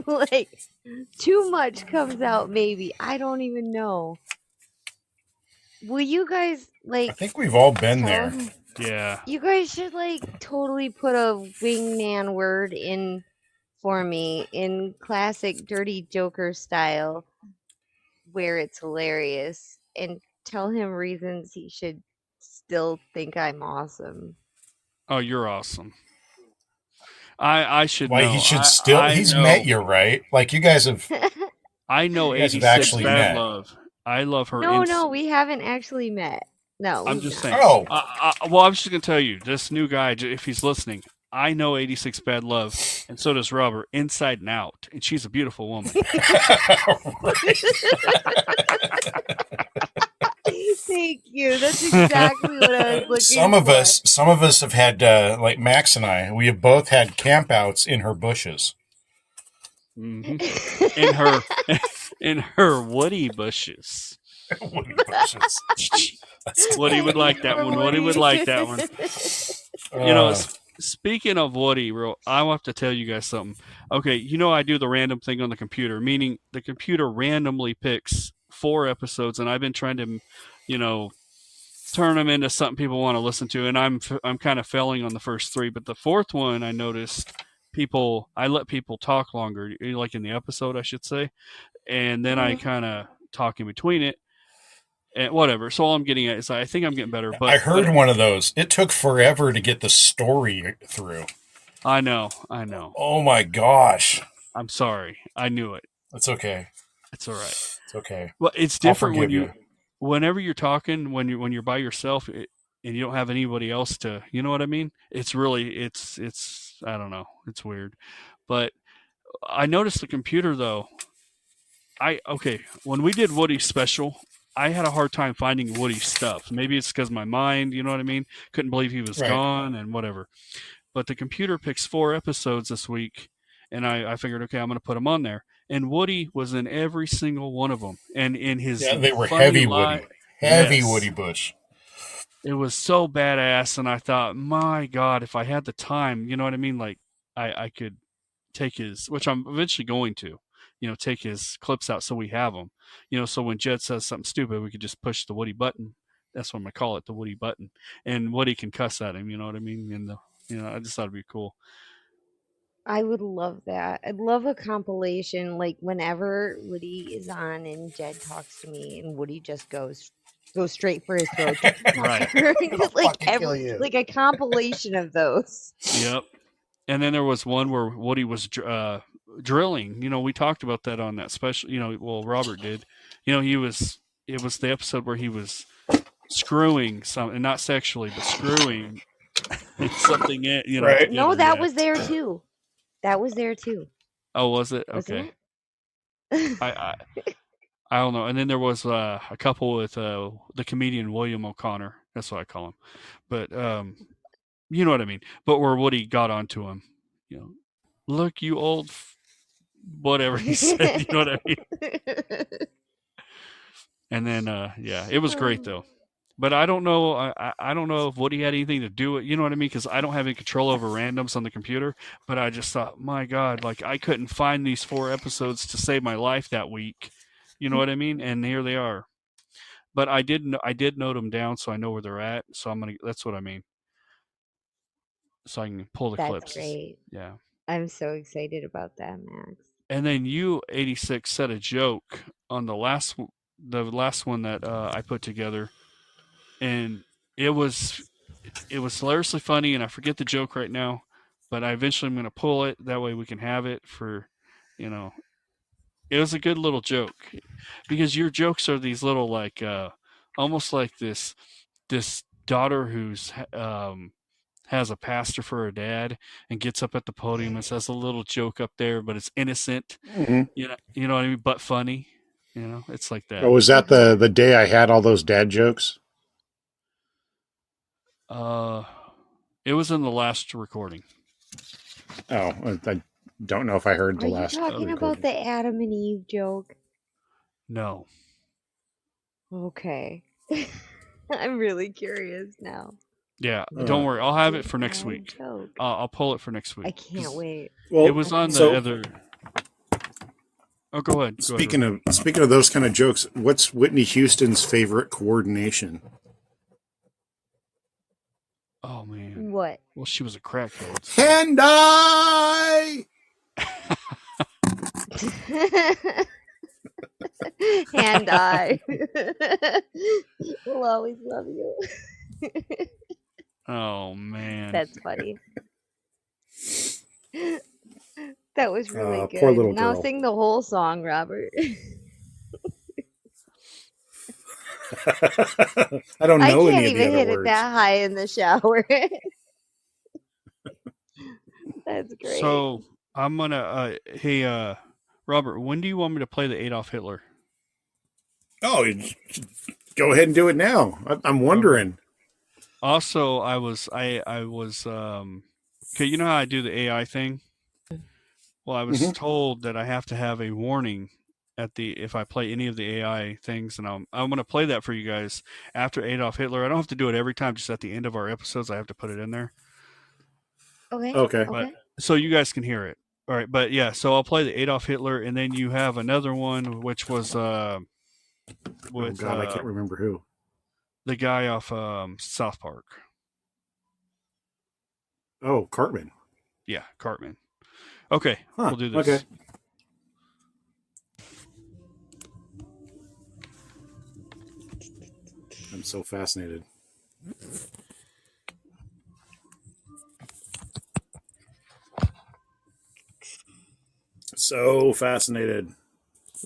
Like too much comes out. Maybe I don't even know. Will you guys like? I think we've all been there. Yeah. You guys should like totally put a wingman word in for me in classic Dirty Joker style, where it's hilarious, and tell him reasons he should still think I'm awesome. Oh, you're awesome. I should Why know. he should I he's know. met you, right? Like you guys have I know you guys have 86 actually Bad met. Love. I love her. No, we haven't actually met. No, I'm we've just not. saying. Oh. Well, I'm just going to tell you, this new guy, if he's listening, I know 86 Bad Love, and so does Robert, inside and out. And she's a beautiful woman. Thank you. That's exactly what I was looking Some of us have had, like Max and I, we have both had campouts in her bushes. Mm-hmm. In her woody bushes. Woody bushes. Woody would like that one. Woody would like that one. You know, speaking of Woody, I want to tell you guys something. Okay, you know I do the random thing on the computer, meaning the computer randomly picks 4 episodes, and I've been trying to, you know, turn them into something people want to listen to, and I'm kind of failing on the first 3, but the 4th one I noticed I let people talk longer, like in the episode, I should say, and then I kind of talk in between it. And whatever. So all I'm getting at is I think I'm getting better. But I heard one of those. It took forever to get the story through. I know. Oh my gosh. I'm sorry. I knew it. It's okay. It's all right. It's okay. Well, it's different I'll forgive whenever you're talking, when you're by yourself and you don't have anybody else to, you know what I mean? It's really, it's I don't know. It's weird. But I noticed the computer though. When we did Woody's special, I had a hard time finding Woody's stuff. Maybe it's because my mind, you know what I mean? Couldn't believe he was gone and whatever. But the computer picks 4 episodes this week, and I figured, okay, I'm going to put them on there. And Woody was in every single one of them. And in his they were heavy Woody. Heavy Woody Bush. It was so badass, and I thought, my God, if I had the time, you know what I mean? Like, I could take his, which I'm eventually going to, you know, take his clips out so we have them. You know, so when Jed says something stupid, we could just push the Woody button. That's what I'm going to call it, the Woody button. And Woody can cuss at him, you know what I mean? And, I just thought it'd be cool. I would love that. I'd love a compilation, like whenever Woody is on and Jed talks to me and Woody just goes straight for his throat. Right. like a compilation of those. Yep. And then there was one where Woody was drilling. You know, we talked about that on that special, Robert did. You know, it was the episode where he was screwing something, not sexually, but screwing something in, you know. Right. No, that was there too. That was there too. Oh, was it? Okay. I don't know. And then there was a couple with the comedian William O'Connor. That's what I call him. But you know what I mean. But where Woody got onto him, you know, look, you old, whatever he said. You know what I mean. And then it was great though. But I don't know. I don't know if Woody had anything to do with, you know what I mean? Because I don't have any control over randoms on the computer. But I just thought, my God, like I couldn't find these 4 episodes to save my life that week. You know what I mean? And here they are. But I did note them down, so I know where they're at. So that's what I mean. So I can pull the clips. That's great. Yeah. I'm so excited about that, Max. And then you, 86, said a joke on the last one that I put together. And it was hilariously funny, and I forget the joke right now, but I eventually am going to pull it. That way we can have it for, it was a good little joke, because your jokes are these little like, almost like this daughter who's has a pastor for her dad and gets up at the podium and says a little joke up there, but it's innocent. Mm-hmm. You know what I mean, but funny. You know, it's like that. Oh, was that the day I had all those dad jokes? It was in the last recording. Oh, I don't know if I heard the last. Are you talking about the Adam and Eve joke? No. Okay. I'm really curious now. Yeah, don't worry. I'll have it for next week. I'll pull it for next week. I can't wait. Well, it was on the other. Oh, go ahead. Speaking of those kind of jokes, what's Whitney Houston's favorite coordination? Oh man. What? Well, she was a crackhead. And I Hand eye. We'll always love you. Oh man. That's funny. That was really good. Poor little Now girl. sing the whole song, Robert. I don't I know can't any of the even other hit it words. that high in the shower. That's great. So I'm gonna hey Robert, when do you want me to play the Adolf Hitler? Oh, go ahead and do it now. I'm wondering. Also, I was okay, you know how I do the AI thing? Well, I was told that I have to have a warning at the if I play any of the AI things, and I'm going to play that for you guys after Adolf Hitler. I don't have to do it every time; just at the end of our episodes, I have to put it in there. Okay. But so you guys can hear it. All right, but yeah, so I'll play the Adolf Hitler, and then you have another one which was with oh God, I can't remember who. the guy off South Park. Oh, Cartman. Yeah, Cartman. Okay, we'll do this. Okay. I'm so fascinated. So fascinated.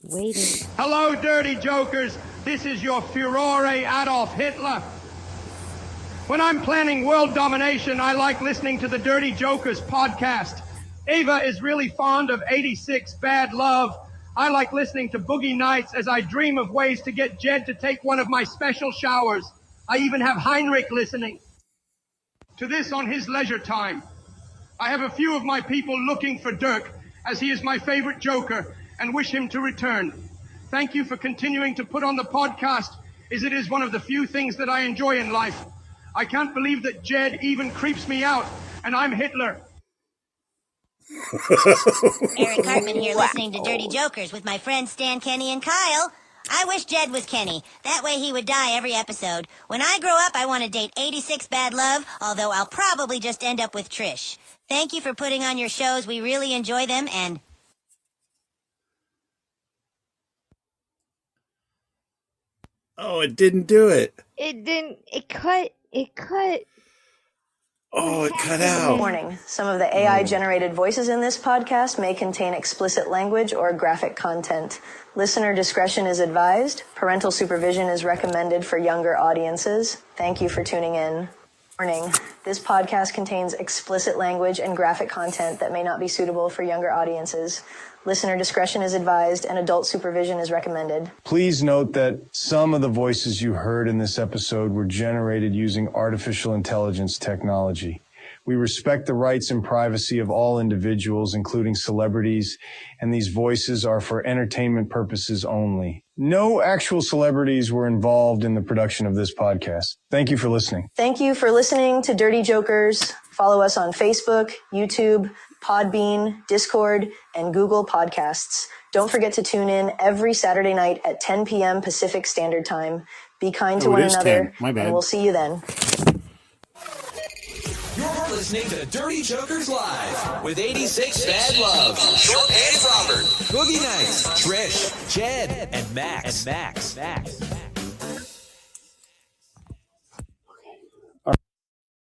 Waiting. Hello, dirty jokers. This is your furore Adolf Hitler. When I'm planning world domination, I like listening to the Dirty Jokers podcast. Ava is really fond of 86 Bad Love. I like listening to Boogie Nights as I dream of ways to get Jed to take one of my special showers. I even have Heinrich listening to this on his leisure time. I have a few of my people looking for Dirk, as he is my favorite joker, and wish him to return. Thank you for continuing to put on the podcast, as it is one of the few things that I enjoy in life. I can't believe that Jed even creeps me out, and I'm Hitler. Eric Cartman here listening to Dirty Jokers with my friends Stan, Kenny, and Kyle. I wish Jed was Kenny. That way he would die every episode. When I grow up, I want to date 86 Bad Love, although I'll probably just end up with Trish. Thank you for putting on your shows. We really enjoy them, and... Oh, it didn't do it. It didn't. It cut. Oh, it cut out. Warning. Some of the AI-generated voices in this podcast may contain explicit language or graphic content. Listener discretion is advised. Parental supervision is recommended for younger audiences. Thank you for tuning in. Warning. This podcast contains explicit language and graphic content that may not be suitable for younger audiences. Listener discretion is advised and adult supervision is recommended. Please note that some of the voices you heard in this episode were generated using artificial intelligence technology. We respect the rights and privacy of all individuals, including celebrities, and these voices are for entertainment purposes only. No actual celebrities were involved in the production of this podcast. Thank you for listening. Thank you for listening to Dirty Jokers. Follow us on Facebook, YouTube, Podbean, Discord, and Google Podcasts. Don't forget to tune in every Saturday night at 10 p.m. Pacific Standard Time. Be kind to one another, 10. My bad. and we'll see you then. You're listening to Dirty Jokers Live with 86 Bad Love, Short Pants Robert, Boogie Nights, Trish, Jed, and Max.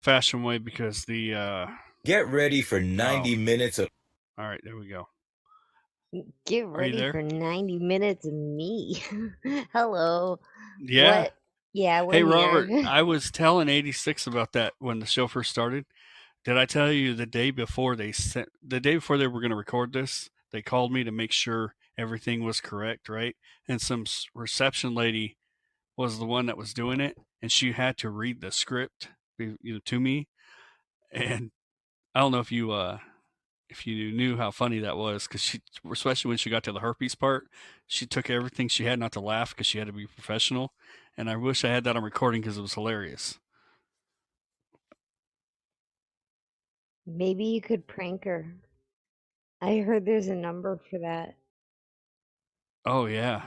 Fashion way because the Get ready for 90 minutes of... All right, there we go. Get ready for 90 minutes of me. Hello. Yeah. What? Yeah. Hey, we're Robert, here. I was telling 86 about that when the show first started. Did I tell you the day before they were going to record this, they called me to make sure everything was correct, right? And some reception lady was the one that was doing it, and she had to read the script, to me. And I don't know if you knew how funny that was, because she, especially when she got to the herpes part, she took everything she had not to laugh because she had to be professional. And I wish I had that on recording because it was hilarious. Maybe you could prank her. I heard there's a number for that. Oh, yeah.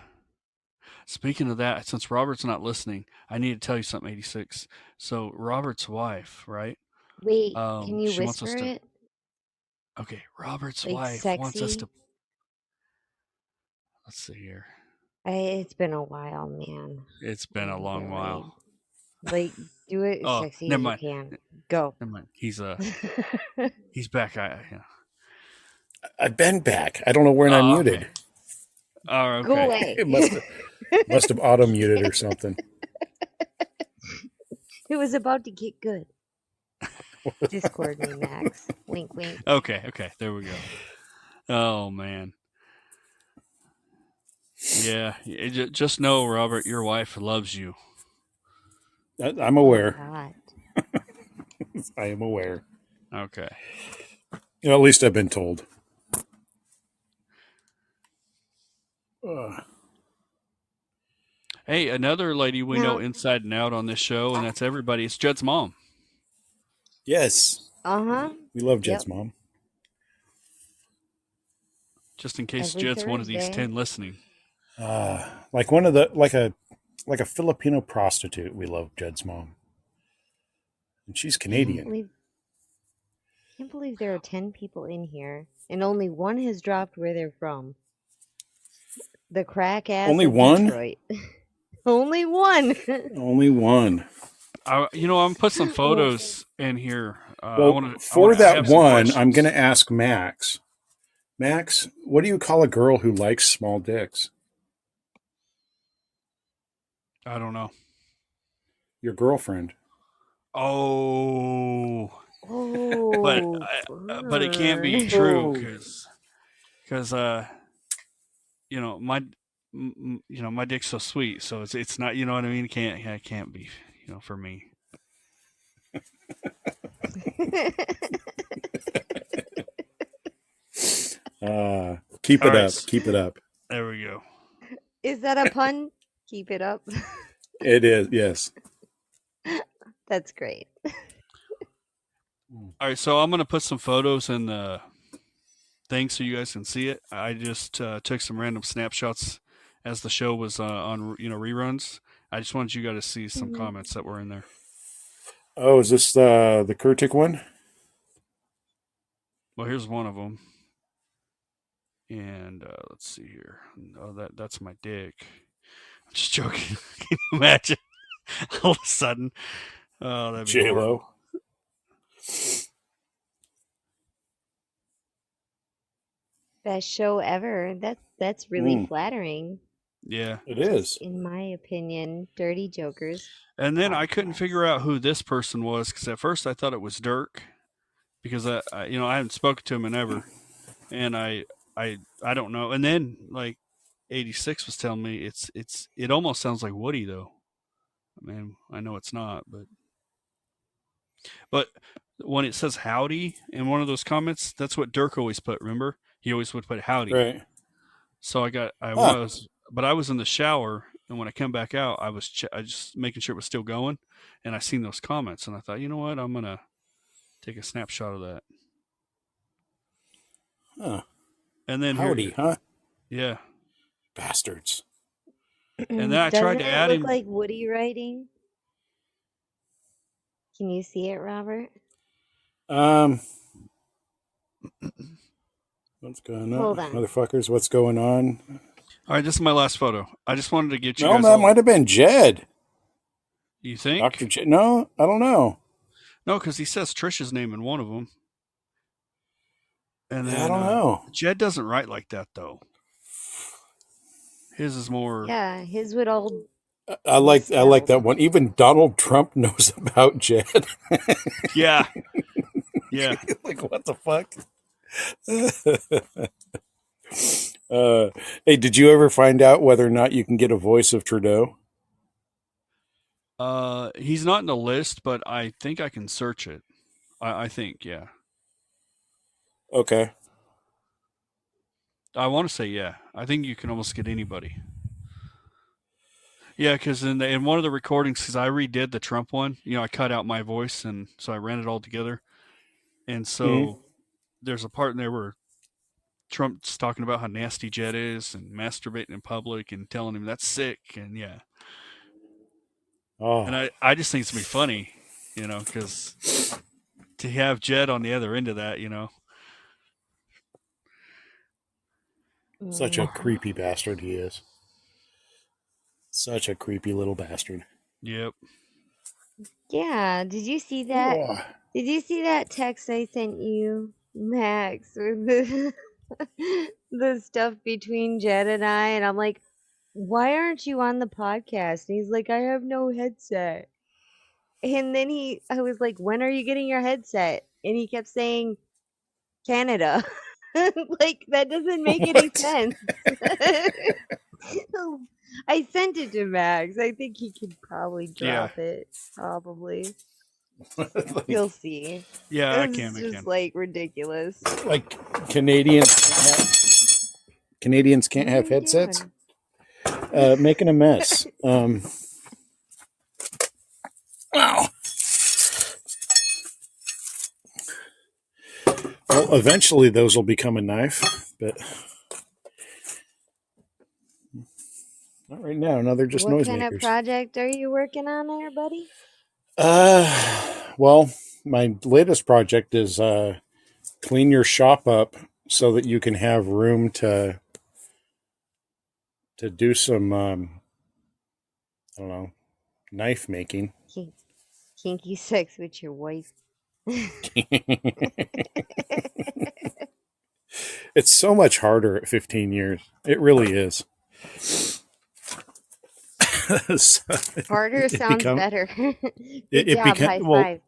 Speaking of that, since Robert's not listening, I need to tell you something, 86. So Robert's wife, right? Wait, can you she wants whisper us to, it? Okay, Robert's Like wife wants us sexy? to... Let's see here. It's been a while, man. It's been a long while. Like, do it as Oh, sexy never as mind. you can. Go. Never mind. He's back. I've been back. I don't know when I Oh, muted. okay. Oh, okay. Go away. It must have auto muted or something. It was about to get good. Discord me, Max. Wink, wink. Okay. There we go. Oh, man. Yeah. Just know, Robert, your wife loves you. I'm aware. Oh, God. I am aware. Okay. At least I've been told. Hey, another lady we know inside and out on this show, and that's everybody. It's Jed's mom. Yes. Uh-huh. We love Jed's mom. Just in case Every Jed's one of these Thursday. 10 listening. Like one of the like a Filipino prostitute. We love Jed's mom. And she's Canadian. Can't believe there are 10 people in here, and only one has dropped where they're from. The crack ass Only of one? Detroit. Only one. Only one. I'm gonna put some photos in here. For that one, I'm going to ask Max. Max, what do you call a girl who likes small dicks? I don't know. Your girlfriend. Oh. Oh. But it can't be true because my dick's so sweet, so it's not, you know what I mean. It can't be, for me. Keep it All right. up. Keep it up. There we go. Is that a pun? Keep it up. It is, yes. That's great. All right, so I'm gonna put some photos in the thing so you guys can see it. I just took some random snapshots as the show was on reruns. I just wanted you guys to see some comments that were in there. Oh, is this the Kurtik one? Well, here's one of them. And let's see here. Oh, that's my dick. I'm just joking. Can you imagine? All of a sudden. Oh, that'd be J-Lo. horrible. Best show ever. That's really flattering. Yeah. It is. In my opinion, Dirty Jokers. And then I couldn't figure out who this person was because at first I thought it was Dirk because I hadn't spoken to him in ever, and I don't know. And then like 86 was telling me it almost sounds like Woody though. I mean, I know it's not, but when it says howdy in one of those comments, that's what Dirk always put. Remember, he always would put howdy. Right. So I was in the shower, and when I come back out, I was just making sure it was still going, and I seen those comments, and I thought, you know what, I'm gonna take a snapshot of that. Huh. And then howdy, huh? Yeah. Bastards. And then I tried to add look him. Like Woody writing. Can you see it, Robert? What's going on? Hold on. Motherfuckers, what's going on? All right, this is my last photo. I just wanted to get you No, guys. that might have been Jed. You think? Dr. Jed? No, I don't know. No, because he says Trish's name in one of them. And then, I don't know. Jed doesn't write like that, though. His is more. Yeah, his would all. I like that one. Even Donald Trump knows about Jed. Yeah. Yeah. Like, what the fuck? Hey, did you ever find out whether or not you can get a voice of Trudeau? He's not in the list, but I think I can search it. I think, yeah. Okay. I want to say, yeah. I think you can almost get anybody. Yeah, because in one of the recordings, because I redid the Trump one, I cut out my voice, and so I ran it all together. And so there's a part in there where Trump's talking about how nasty Jed is and masturbating in public and telling him that's sick, and yeah. Oh. And I just think it's going to be funny, because to have Jed on the other end of that, Such a creepy bastard he is. Such a creepy little bastard. Yep. Yeah, did you see that? Oh. Did you see that text I sent you, Max, with the stuff between Jed and I? And I'm like, why aren't you on the podcast? And he's like, I have no headset. And then I was like, when are you getting your headset? And he kept saying, Canada. Like, that doesn't make any sense. I sent it to Max. I think he could probably drop it. Probably. You'll see. Yeah, I It's can. just like ridiculous. Like Canadians can't have headsets. Making a mess. Wow. Well, eventually those will become a knife, but not right now. No, they're just What noisemakers. kind of project are you working on there, buddy? Well, my latest project is clean your shop up so that you can have room to do some I don't know, knife making. Kinky sex with your wife. It's so much harder at 15 years. It really is. Harder sounds better. Good It job, high five.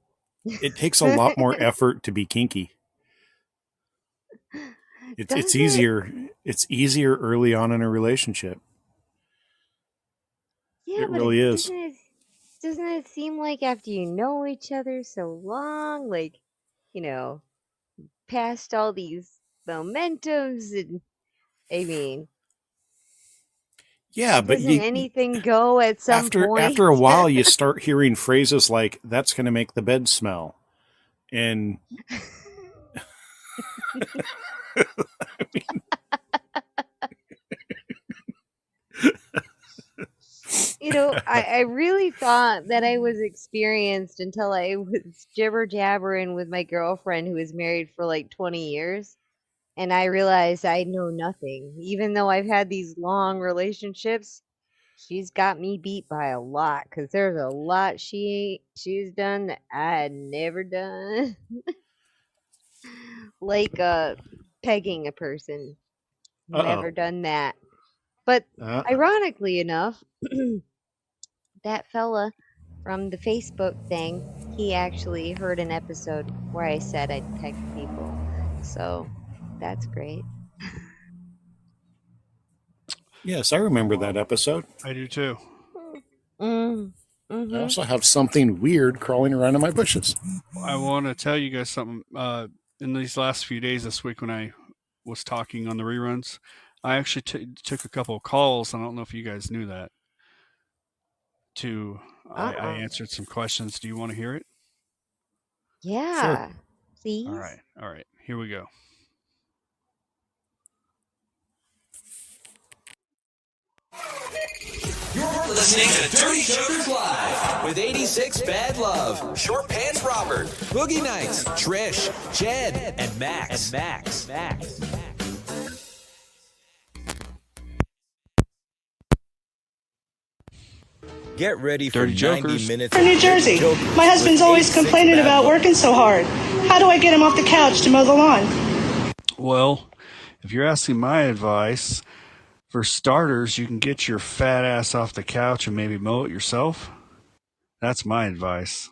It takes a lot more effort to be kinky. It's easier. It's easier early on in a relationship. Yeah, it but really is. Doesn't it seem like after you know each other so long, like, past all these momentums, and I mean, yeah, but doesn't anything go at some point? After a while, you start hearing phrases like "that's going to make the bed smell," and I really thought that I was experienced until I was jibber jabbering with my girlfriend who was married for like 20 years. And I realized I know nothing. Even though I've had these long relationships, she's got me beat by a lot because there's a lot she's done that I had never done. Like pegging a person. Never done that. But ironically enough, that fella from the Facebook thing, he actually heard an episode where I said I'd peg people. So that's great. Yes, I remember that episode. I do too. I also have something weird crawling around in my bushes. I want to tell you guys something. In these last few days this week when I was talking on the reruns, I actually took a couple of calls. I don't know if you guys knew that. I answered some questions. Do you want to hear it? Yeah. Sure. Please. All right. Here we go. You're listening to Dirty Jokers Live with 86 Bad Love, Short Pants Robert, Boogie Nights, Trish, Jed, and Max. Get ready for Dirty 90 Jokers. minutes From New Jersey. My husband's always complaining about working so hard. How do I get him off the couch to mow the lawn? Well, if you're asking my advice, for starters, you can get your fat ass off the couch and maybe mow it yourself. That's my advice.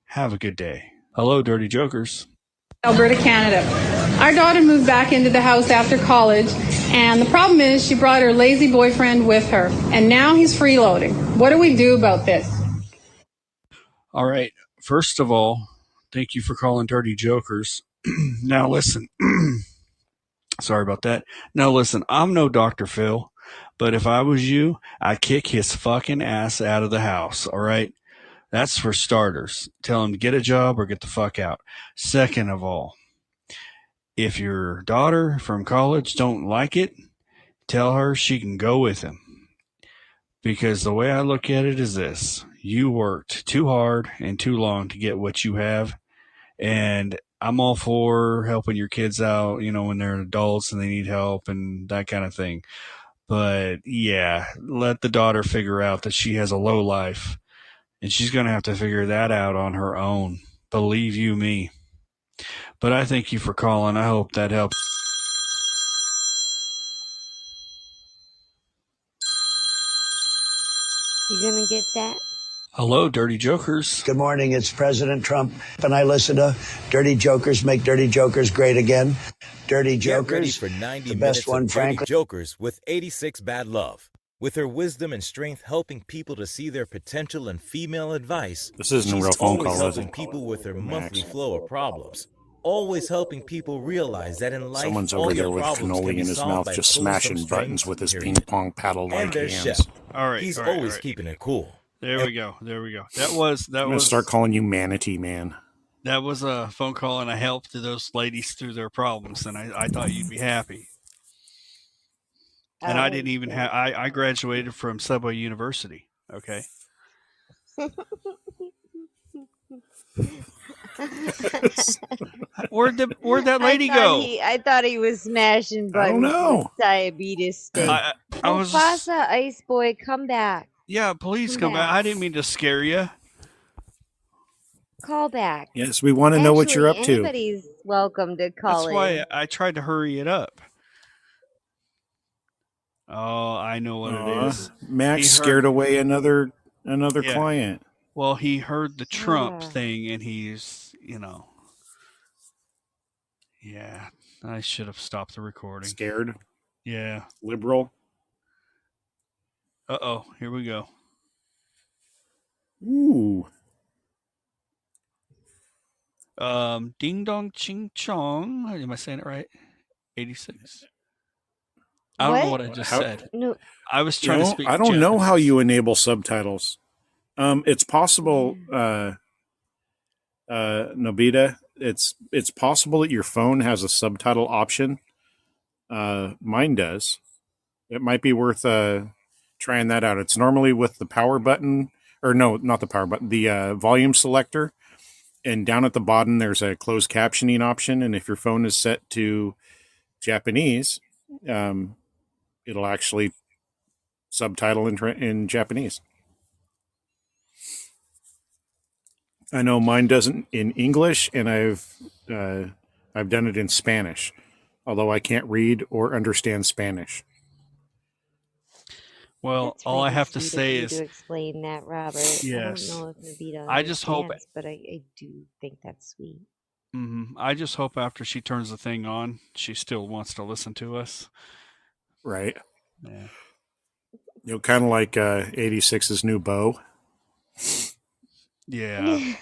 Have a good day. Hello, Dirty Jokers. Alberta, Canada. Our daughter moved back into the house after college, and the problem is she brought her lazy boyfriend with her, and now he's freeloading. What do we do about this? All right. First of all, thank you for calling Dirty Jokers. Now listen. Sorry about that. Now listen, I'm no Dr. Phil, but if I was you, I'd kick his fucking ass out of the house, all right? That's for starters. Tell him to get a job or get the fuck out. Second of all, if your daughter from college don't like it, tell her she can go with him. Because the way I look at it is this. You worked too hard and too long to get what you have, and I'm all for helping your kids out, when they're adults and they need help and that kind of thing. But yeah, let the daughter figure out that she has a low life and she's going to have to figure that out on her own. Believe you me. But I thank you for calling. I hope that helps. You gonna get that? Hello, Dirty Jokers. Good morning. It's President Trump, and I listen to Dirty Jokers make Dirty Jokers great again. Dirty Jokers. Get ready for 90 the minutes best one, of Dirty frankly. Jokers with 86 Bad Love. With her wisdom and strength helping people to see their potential and female advice, This isn't a she's real phone always call, is helping it? people with their Max. monthly flow of problems. Always helping people realize that in life, Someone's all over your there with problems can cannoli be in his solved mouth, by just pulling some smashing buttons strings, with his period. ping pong paddle And like their hands. chef. All right. He's all right, always all right. keeping it cool. There we go. That was I'm gonna start calling you Manatee Man. That was a phone call, and I helped those ladies through their problems, and I thought you'd be happy. And I didn't even have. I graduated from Subway University. Okay. Where'd that lady go? I thought he was smashing I don't buttons know. with diabetes stick. I was. Mufasa, Ice Boy, come back. Yeah, please come back. I didn't mean to scare you. Call back. Yes, we want to know what you're up to. Anybody's welcome to call That's why I tried to hurry it up. Oh, I know what it is. Max scared away another client. Well, he heard the Trump thing, and he's, yeah, I should have stopped the recording. Scared? Yeah. Liberal? Uh-oh, here we go. Ooh. Ding dong ching chong. Am I saying it right? 86. I don't know what I just said. No. I was trying to speak. I don't know how you enable subtitles. It's possible, Nobita. It's possible that your phone has a subtitle option. Mine does. It might be worth trying that out. It's normally with the power button, or no, not the power button, the volume selector. And down at the bottom, there's a closed captioning option. And if your phone is set to Japanese, it'll actually subtitle in Japanese. I know mine doesn't in English, and I've done it in Spanish, although I can't read or understand Spanish. Well, That's all I really have to sweet say of you is, to explain that, Robert. Yes. I don't know if Nabita I just hope understands, but I do think that's sweet. I just hope after she turns the thing on, she still wants to listen to us. Right. Yeah. Kind of like 86's new beau. Yeah.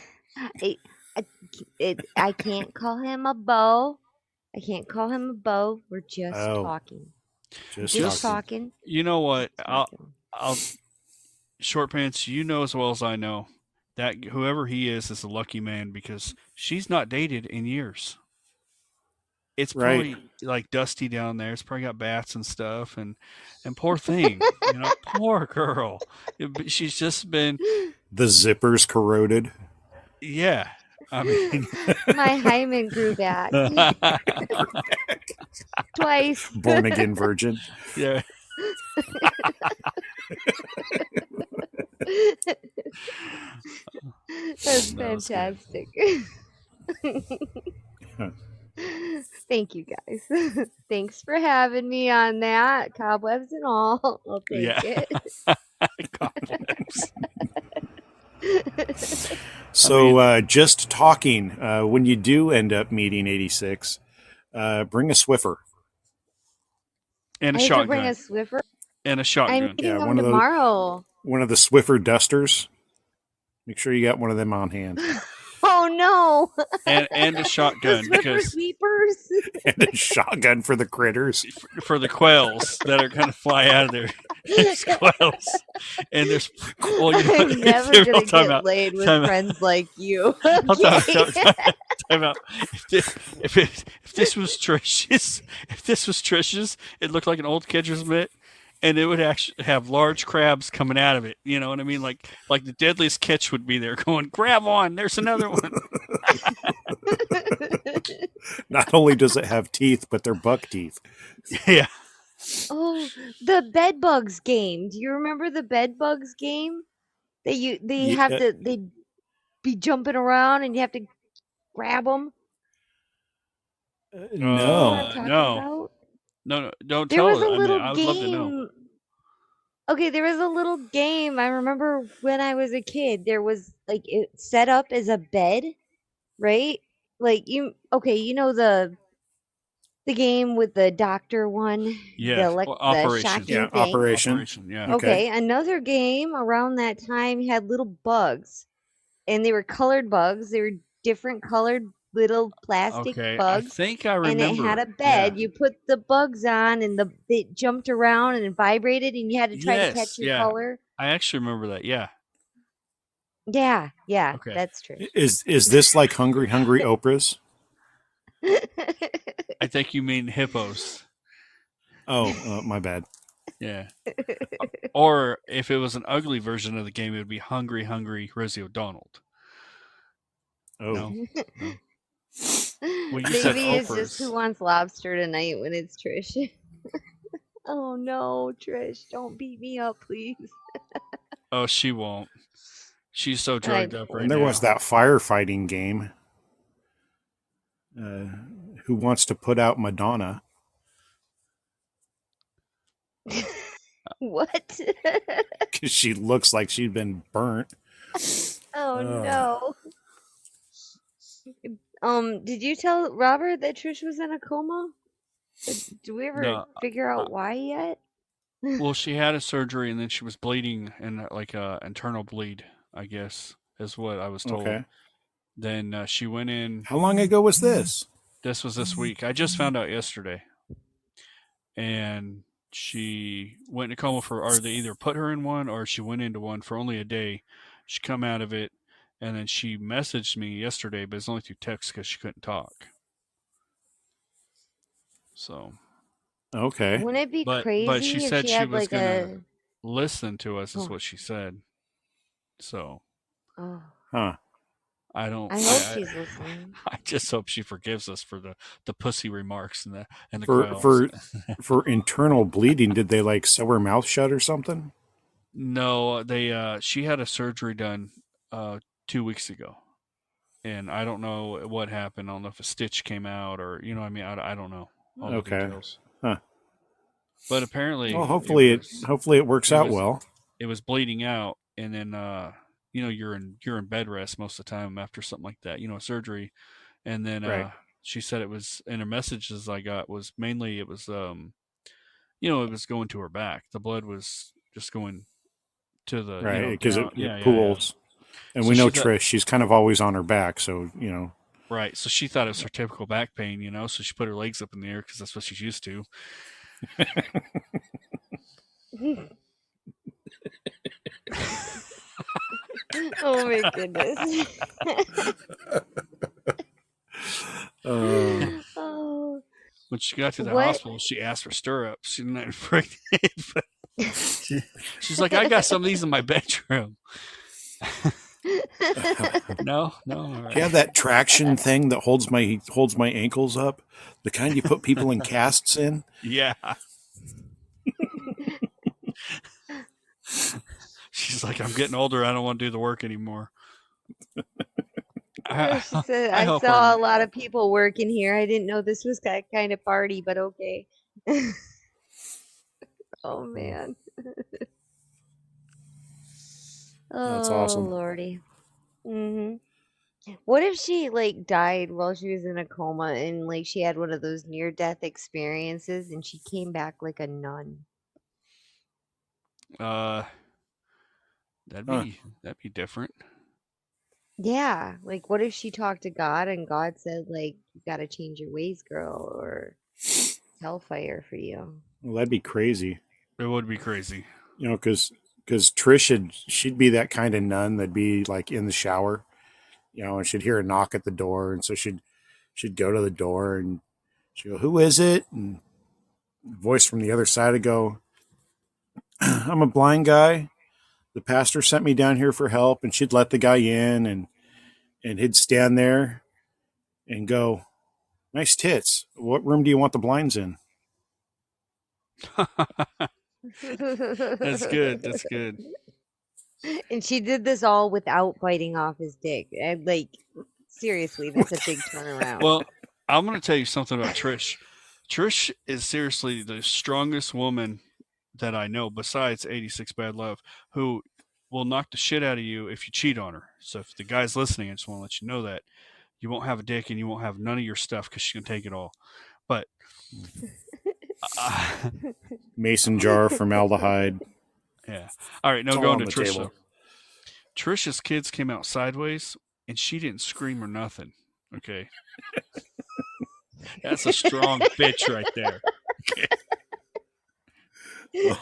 I can't call him a beau. I can't call him a beau. We're just talking. Just talking. You know what? I'll Short Pants, you know as well as I know that whoever he is a lucky man because she's not dated in years. It's probably like dusty down there. It's probably got bats and stuff, and poor thing, poor girl. She's just been the zippers corroded. Yeah, I mean, my hymen grew back twice. Born again virgin. Yeah. That's fantastic. Thank you guys. Thanks for having me on that. Cobwebs and all. I'll take it. Cobwebs. So just talking, when you do end up meeting 86, bring a Swiffer. And a I have shotgun. to bring a Swiffer? And a shotgun. I'm meeting them tomorrow. One of the Swiffer dusters. Make sure you got one of them on hand. Oh no! And a shotgun because sweepers. And a shotgun for the critters. For the quails that are gonna fly out of there. There's quails. And there's I'm never gonna get laid with friends like you. Okay. Time out. If this was Trish's, it looked like an old catcher's mitt. And it would actually have large crabs coming out of it. You know what I mean? Like the deadliest catch would be there going, grab on, there's another one. Not only does it have teeth, but they're buck teeth. Yeah. Oh, the bed bugs game. Do you remember the bed bugs game? They have Yeah, to they be jumping around and you have to grab them. You know what I'm no. talking No. about? No, don't There tell was her. a I mean, little I would love to know. game. Okay, there was a little game. I remember when I was a kid, there was like it set up as a bed, right? Like you know the game with the doctor one, Yeah. the Operation. shocking Yeah, thing. Operation. Operation. Yeah. Okay. Okay, another game around that time had little bugs, and they were colored bugs. They were different colored little plastic Okay. I bugs, think I and it had remember. a Yeah. bed. You put the bugs on, and it jumped around and it vibrated, and you had to try to Yes. catch your Yeah. color. I actually remember that. Yeah. Yeah, yeah, Okay. that's true. Is this like Hungry Oprah's? I think you mean hippos. Oh, my bad. Yeah. Or if it was an ugly version of the game, it would be Hungry Rosie O'Donnell. Oh. No. No. Well, you said Maybe it's just Oprah's. Who Wants Lobster Tonight when it's Trish. Oh no, Trish, don't beat me up, please. Oh, she won't. She's so drugged up right And there now. was that firefighting game. Who Wants to Put Out Madonna? What? Because she looks like she'd been burnt. Oh no. Did you tell Robert that Trish was in a coma? Did we ever No. figure out why yet? Well, she had a surgery and then she was bleeding and like a internal bleed, I guess, is what I was told. Okay. Then she went in. How long ago was this? This was this week. I just found out yesterday. And she went in a coma or they either put her in one or she went into one for only a day. She come out of it, and then she messaged me yesterday, but it's only through text because she couldn't talk. So. Okay. Wouldn't it be crazy But she if said she she had was like gonna listen to us, is Oh. what she said. So. Oh. Huh. I don't. I hope she's listening. I just hope she forgives us for the pussy remarks and the For quails. for internal bleeding, did they like sew her mouth shut or something? No, she had a surgery done 2 weeks ago, and I don't know what happened. I don't know if a stitch came out or I mean I don't know all the Okay. details. Huh. But apparently, Well, hopefully it works out well. It was bleeding out, and then you're in bed rest most of the time after something like that, surgery, and then Right. she said it was in her messages I got was mainly it was it was going to her back. The blood was just going to the Right, because down. it pools. And So we know she thought- Trish, she's kind of always on her back, so Right. So she thought it was her typical back pain, so she put her legs up in the air because that's what she's used to. Oh my goodness. Oh. When she got to the What- hospital, she asked for stirrups. She's not pregnant. But she's like, I got some of these in my bedroom. No. All right. Do you have that traction thing that holds my ankles up? The kind you put people in casts in? Yeah. She's like, I'm getting older. I don't want to do the work anymore. She said, I I hope saw her- a lot of people working here. I didn't know this was that kind of party, but okay. Oh man. That's Oh awesome. lordy. What if she like died while she was in a coma and like she had one of those near death experiences and she came back like a nun? That'd Huh. be different. Yeah, like what if she talked to God and God said like you got to change your ways, girl, or it's hellfire for you. Well, that'd be crazy. It would be crazy. Because Trish she'd be that kind of nun that'd be like in the shower, and she'd hear a knock at the door, and so she'd go to the door and she'd go, "Who is it?" And the voice from the other side would go, "I'm a blind guy. The pastor sent me down here for help," and she'd let the guy in, and he'd stand there and go, Nice tits. What room do you want the blinds in? That's good. That's good. And she did this all without biting off his dick. And like, seriously, that's a big turnaround. Well, I'm going to tell you something about Trish. Trish is seriously the strongest woman that I know, besides 86 Bad Love, who will knock the shit out of you if you cheat on her. So if the guy's listening, I just want to let you know that you won't have a dick and you won't have none of your stuff because she can take it all. But Mason jar, formaldehyde. yeah. All right, now It's all going on to the Trish. table. Though. Trish's kids came out sideways, and she didn't scream or nothing. Okay. That's a strong bitch right there. Okay.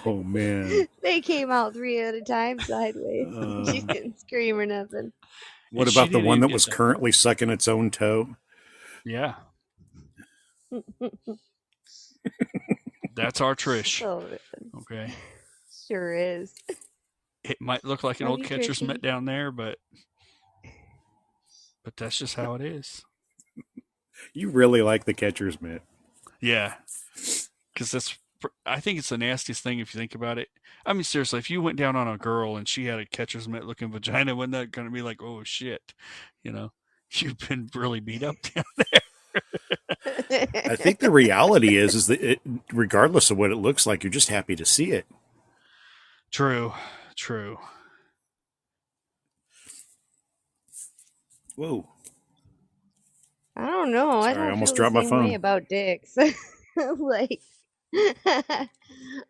Oh man. They came out 3 at a time sideways. She didn't scream or nothing. What about the one that was currently sucking its own toe? Yeah. That's our Trish. Oh, okay. Sure is. It might look like an Love old you, catcher's Trishy. mitt down there, but that's just how it is. You really like the catcher's mitt. Yeah. Because I think it's the nastiest thing if you think about it. I mean, seriously, if you went down on a girl and she had a catcher's mitt looking vagina, wasn't that going to be like, oh shit, you've been really beat up down there. I think the reality is that regardless of what it looks like, you're just happy to see it. True. Whoa. I don't know. Sorry, I don't almost feel dropped the my same phone. way about dicks. Like,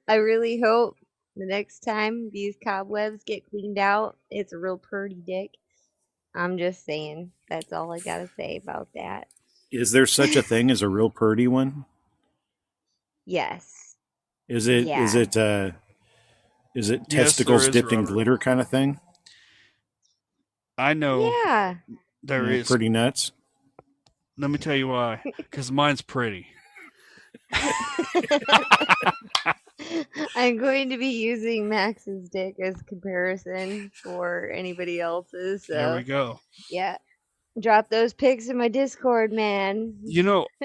I really hope the next time these cobwebs get cleaned out, it's a real purty dick. I'm just saying. That's all I gotta say about that. Is there such a thing as a real purdy one? Yes. Is it? Yeah. Is it Yes, testicles there is, dipped in Robert. glitter kind of thing? I know. Yeah. There is. Pretty nuts. Let me tell you why. Because mine's pretty. I'm going to be using Max's dick as comparison for anybody else's. So There we go. Yeah. Drop those pics in my Discord, man.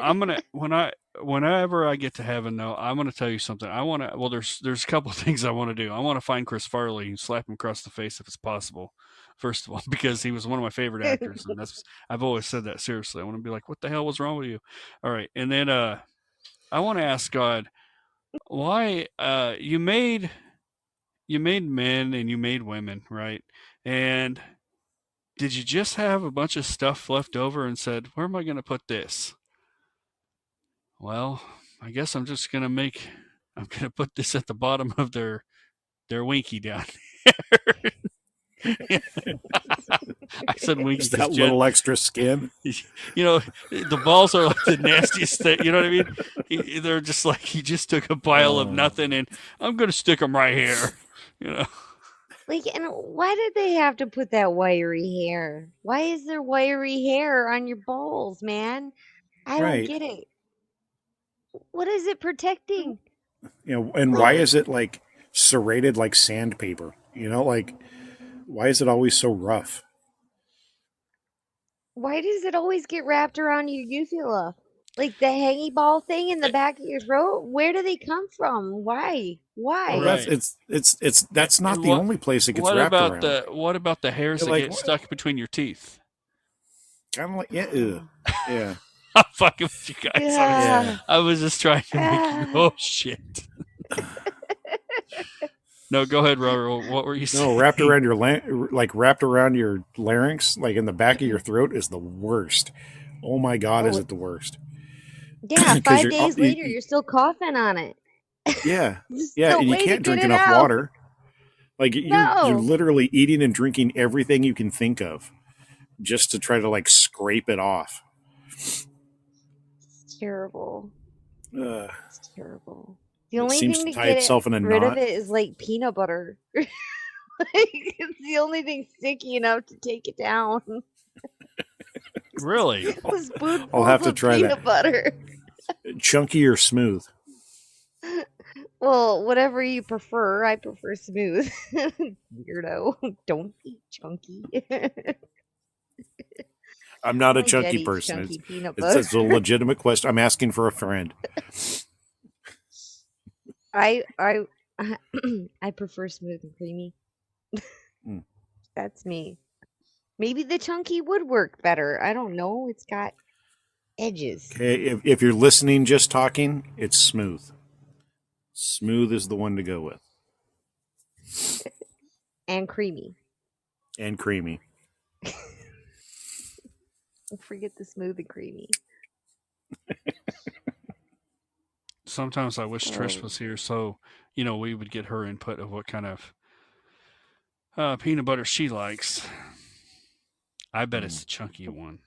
I'm gonna whenever I get to heaven, though, I'm gonna tell you something. There's a couple of things I want to do. I want to find Chris Farley and slap him across the face if it's possible. First of all, because he was one of my favorite actors, and I've always said that seriously. I want to be like, what the hell was wrong with you? All right, and then I want to ask God, why you made men and you made women, right? And did you just have a bunch of stuff left over and said, where am I going to put this? Well, I guess I'm going to put this at the bottom of their winky down there. I said winky. Just that little extra skin. The balls are like the nastiest thing. You know what I mean? They're just like, he just took a pile of nothing and I'm going to stick them right here. Like, and why did they have to put that wiry hair? Why is there wiry hair on your balls, man? I don't get it. What is it protecting? And why is it like serrated like sandpaper? Like, why is it always so rough? Why does it always get wrapped around your uvula? Like the hangy ball thing in the back of your throat? Where do they come from? Why? Well, that's not the only place it gets wrapped around. What about the hairs that get stuck between your teeth? Kind of like, yeah. I'm fucking with you guys. Yeah. I was just trying to make you. Oh shit. No, go ahead, Robert. What were you saying? No, wrapped around your larynx, like in the back of your throat, is the worst. Oh my God, is it the worst? Yeah, 5 days later, you're still coughing on it. Yeah, no and you way to can't drink get it enough out. water. Like you're literally eating and drinking everything you can think of, just to try to like scrape it off. It's terrible. It's terrible. The It only seems thing to to tie get itself in a rid knot. of it is like peanut butter. Like, it's the only thing sticky enough to take it down. Really? A spoonful I'll have to of try peanut that. butter. Chunky or smooth? Well, whatever you prefer. I prefer smooth. Weirdo. Don't be chunky. I'm not a My dad chunky eats person. chunky peanut It's, butter. it's a legitimate question. I'm asking for a friend. I I prefer smooth and creamy. Mm. That's me. Maybe the chunky would work better. I don't know. It's got edges. Okay, if you're listening, just talking, it's smooth. Smooth is the one to go with. And creamy. And creamy. Don't forget the smooth and creamy. Sometimes I wish Trish Oh. was here so, we would get her input of what kind of peanut butter she likes. I bet it's the chunky one.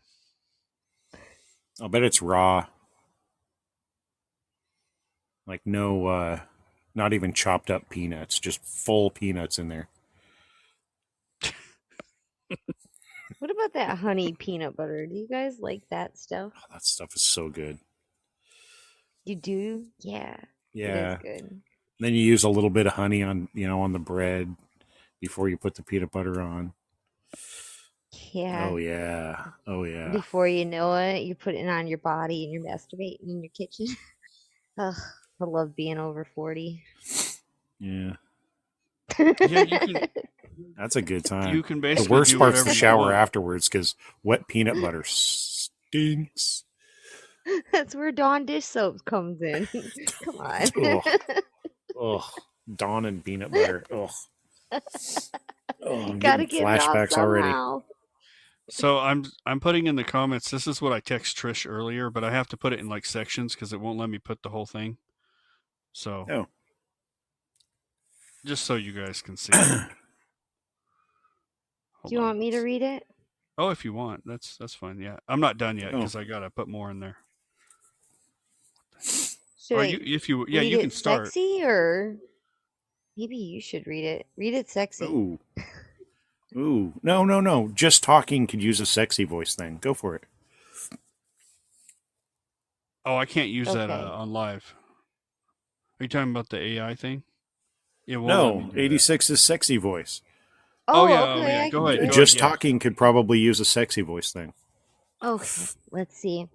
I'll bet it's raw. Like no, not even chopped up peanuts, just full peanuts in there. What about that honey peanut butter? Do you guys like that stuff? Oh, that stuff is so good. You do? Yeah. Yeah. It is good. Then you use a little bit of honey on the bread before you put the peanut butter on. Yeah. Oh yeah. Oh yeah. Before you know it, you're putting it on your body and you're masturbating in your kitchen. Ugh, I love being over 40. Yeah. Yeah, you can. That's a good time. You can the basically worst do part's whatever the you shower want. afterwards because wet peanut butter stinks. That's where Dawn dish soap comes in. Come on. Ugh. Dawn and peanut butter. Ugh. Oh, I'm Gotta getting get it off flashbacks already. somehow. So I'm putting in the comments. This is what I text Trish earlier, but I have to put it in like sections because it won't let me put the whole thing. So, just so you guys can see. Do you want me to read it? Oh, if you want, that's fine. Yeah, I'm not done yet Oh. because I gotta put more in there. Should Or I read you it can start. sexy or maybe you should read it. Read it sexy. Ooh. Ooh. No. Just talking could use a sexy voice thing. Go for it. Oh, I can't use that Okay. on live. Are you talking about the AI thing? It won't let me No, do that. 86 is sexy voice. Oh, yeah. okay. Oh, yeah. I Go can ahead. do Go it. Just ahead. Yeah. talking could probably use a sexy voice thing. Okay, let's see.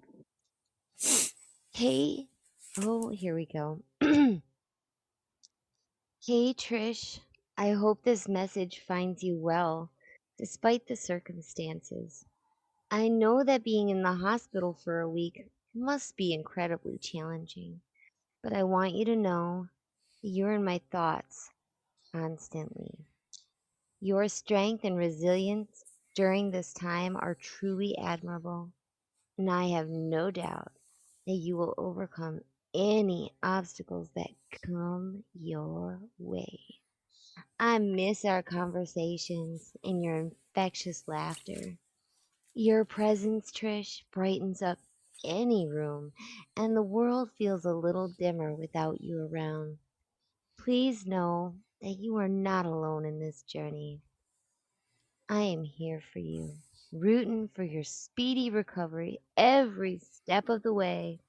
Hey, here we go. Hey, Trish. I hope this message finds you well, despite the circumstances. I know that being in the hospital for a week must be incredibly challenging, but I want you to know that you're in my thoughts constantly. Your strength and resilience during this time are truly admirable, and I have no doubt that you will overcome any obstacles that come your way. I miss our conversations and your infectious laughter. Your presence, Trish, brightens up any room, and the world feels a little dimmer without you around. Please know that you are not alone in this journey. I am here for you, rooting for your speedy recovery every step of the way.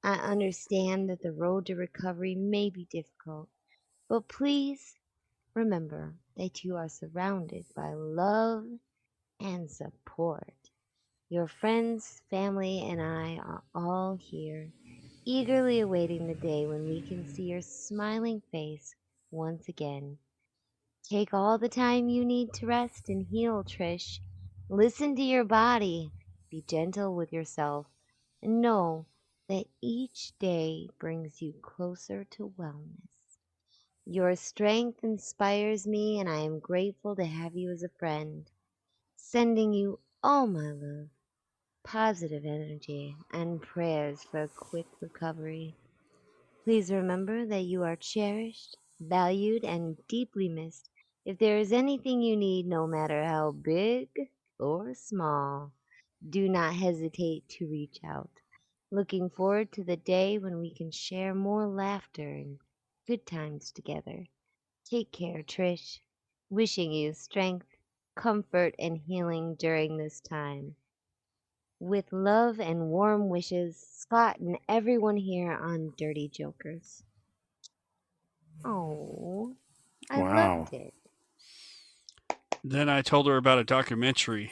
I understand that the road to recovery may be difficult, but please remember that you are surrounded by love and support. Your friends, family, and I are all here, eagerly awaiting the day when we can see your smiling face once again. Take all the time you need to rest and heal, Trish. Listen to your body. Be gentle with yourself. And know that each day brings you closer to wellness. Your strength inspires me, and I am grateful to have you as a friend. Sending you all my love, positive energy, and prayers for a quick recovery. Please remember that you are cherished, valued, and deeply missed. If there is anything you need, no matter how big or small, do not hesitate to reach out. Looking forward to the day when we can share more laughter and good times together. Take care, Trish. Wishing you strength, comfort, and healing during this time. With love and warm wishes, Scott and everyone here on Dirty Jokers. Oh, I Wow. loved it. Then I told her about a documentary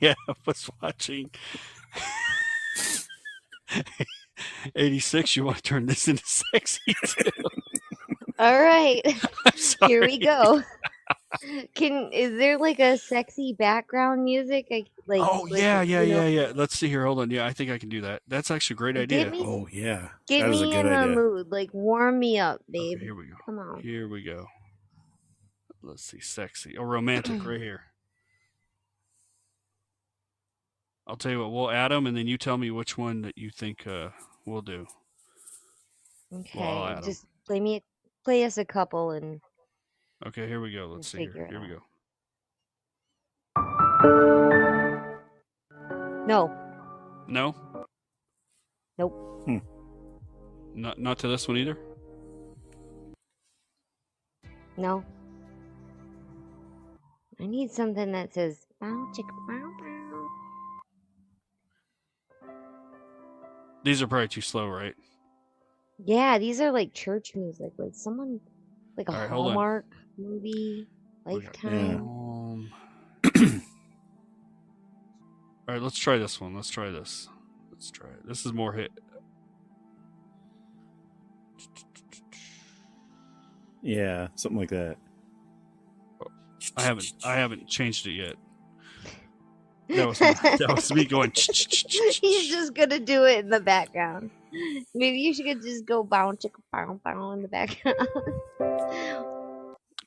Yeah, I was watching. 86, you want to turn this into sexy too? All right. Here we Sorry. go. Is there like a sexy background music? Yeah. Let's see here. Hold on. Yeah, I think I can do that. That's actually a great idea. Oh yeah, Get that is a me good in the idea. mood. Like warm me up, babe. Okay, here we go. Come on. Here we go. Let's see, sexy or romantic right here. I'll tell you what, we'll add them, and then you tell me which one that you think we'll do. Okay, Well, I'll add 'em. just play us a couple and. Okay, here we go. Let's see here. Here we go. No. No. Nope. Not to this one either. No. I need something that says bow chicka bow bow. These are probably too slow, right? Yeah, these are like church music, like someone, like a All right, hold on. Hallmark movie, Lifetime. All right, let's try this one. Let's try this. Let's try it. This is more hit. Yeah, something like that. I haven't changed it yet. That was me going. He's just gonna do it in the background. Maybe you should just go bow chicka bow bow in the background.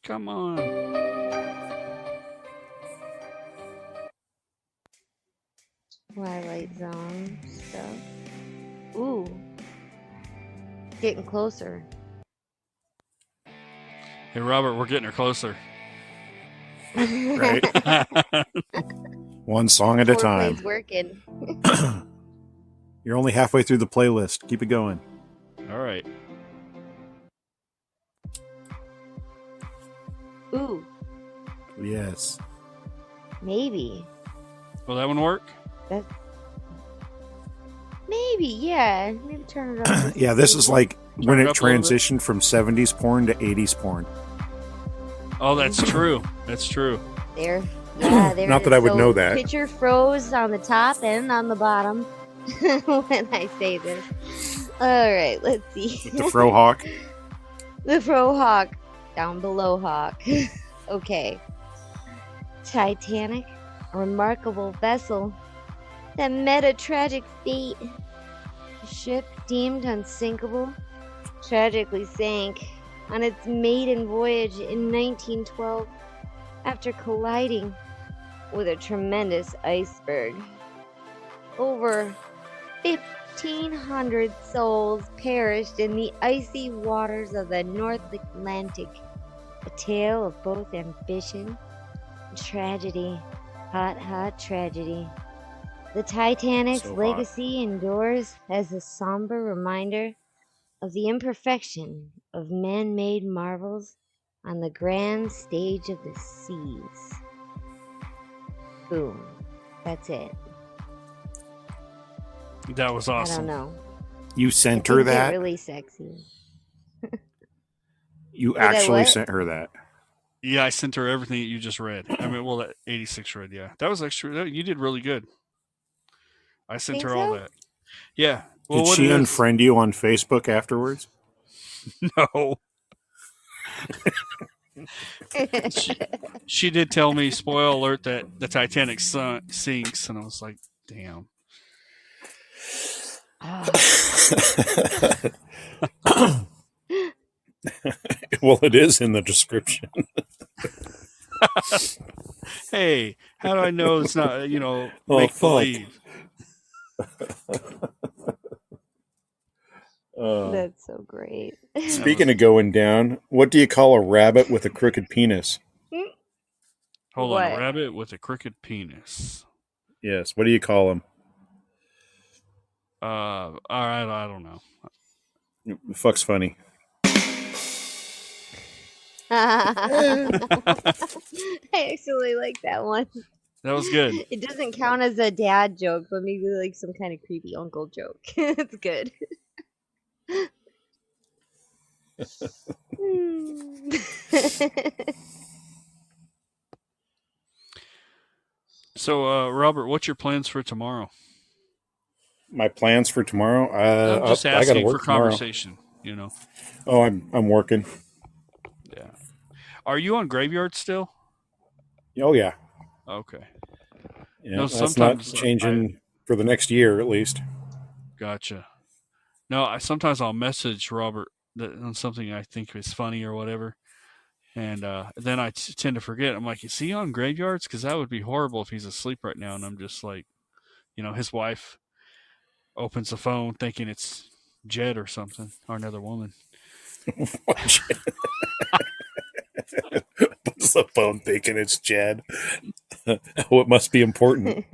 Come on. Twilight Zone stuff. Ooh. Getting closer. Hey, Robert, we're getting her closer. Right. One song at a time. Foreplay's working. You're only halfway through the playlist. Keep it going. All right. Ooh. Yes. Maybe. Will that one work? Maybe, yeah. Maybe turn it up. Yeah, this is like when it it up a little bit. transitioned from 70s porn to 80s porn. Oh, that's true. That's true. There. Yeah, there. Not that I would know that. Picture froze on the top and on the bottom when I say this. All right, let's see. With the Frohawk. The Frohawk. Down below Hawk. Okay. Titanic, a remarkable vessel that met a tragic fate. A ship deemed unsinkable tragically sank on its maiden voyage in 1912 after colliding with a tremendous iceberg. Over 1,500 souls perished in the icy waters of the North Atlantic. A tale of both ambition and tragedy. Hot, hot tragedy. The Titanic's So hot. legacy endures as a somber reminder of the imperfection of man-made marvels on the grand stage of the seas. Boom. That's it. That was awesome. I don't know. You sent her that? Really sexy. You Did I actually what? sent her that. Yeah, I sent her everything that you just read. I mean, well, that 86 read, yeah. That was actually, you did really good. I sent Think her all so? that. Yeah. Well, Did what she it is- unfriend you on Facebook afterwards? No. She did tell me, spoil alert, that the Titanic sinks, and I was like, damn. Well, it is in the description. Hey, how do I know it's not, Oh, make fuck. believe? That's so great. Speaking of going down, what do you call a rabbit with a crooked penis? Hold on, a What? rabbit with a crooked penis. Yes, what do you call him? All right, I don't know. Fuck's funny. I actually like that one. That was good. It doesn't count as a dad joke, but maybe like some kind of creepy uncle joke. It's good. So, Robert, what's your plans for tomorrow? My plans for tomorrow? I'm just I got to asking for work tomorrow. conversation. Oh, I'm working. Yeah. Are you on Graveyard still? Oh yeah. Okay. Yeah, No, that's not sometimes changing for the next year at least. Gotcha. No, sometimes I'll message Robert on something I think is funny or whatever, and then I tend to forget. I'm like, is he on Graveyards? Because that would be horrible if he's asleep right now. And I'm just like, his wife opens the phone thinking it's Jed or something or another woman. Puts the phone thinking it's Jed. Oh, it must be important.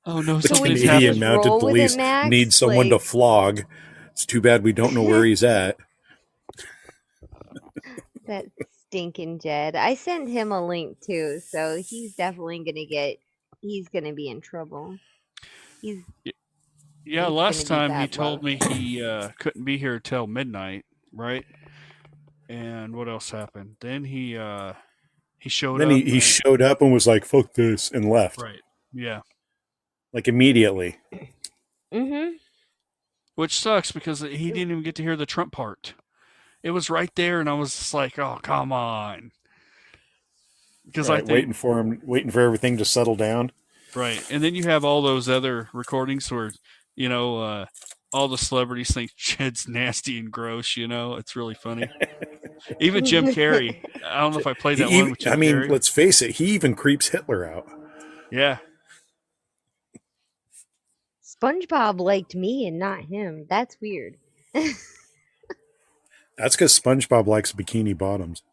Oh no! The Something's Canadian happened. Mounted Police need someone to flog. It's too bad we don't know where he's at. That stinking Jed. I sent him a link too, so he's definitely he's gonna be in trouble. Yeah, he's last gonna be time he bad told luck. me he couldn't be here till midnight, right? And what else happened? Then he showed Then up. he showed up and was like, "Fuck this," and left. Right. Yeah. Like immediately. Mm-hmm. Which sucks because he didn't even get to hear the Trump part. It was right there, and I was just like, "Oh, come on!" Because Right, I think waiting for everything to settle down. right, and then you have all those other recordings where all the celebrities think Jed's nasty and gross. It's really funny. Even Jim Carrey. I don't know if I played that one with Jim Carrey. Let's face it, he even creeps Hitler out. Yeah. SpongeBob liked me and not him. That's weird. That's because SpongeBob likes bikini bottoms.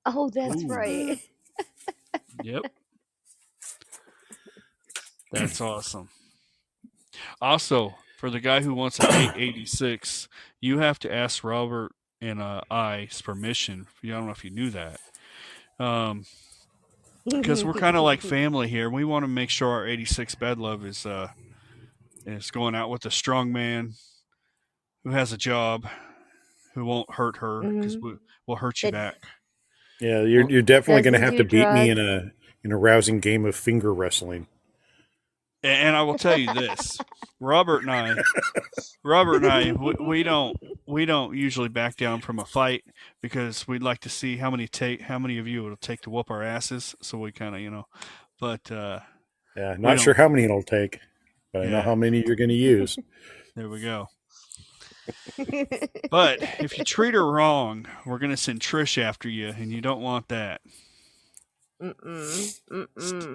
Oh, that's Ooh. right. Yep. That's awesome. Also, for the guy who wants an 886, you have to ask Robert and I's permission. I don't know if you knew that. Because we're kind of like family here. We want to make sure our 86 Bad Love is going out with a strong man who has a job, who won't hurt her because we'll hurt you back. Yeah, you're definitely going to doesn't have to do beat me drugs. in a rousing game of finger wrestling. And I will tell you this, Robert and I, we don't usually back down from a fight because we'd like to see how many of you it'll take to whoop our asses. So we kind of, but yeah, not sure how many it'll take, but I know how many you're going to use. There we go. But if you treat her wrong, we're going to send Trish after you, and you don't want that.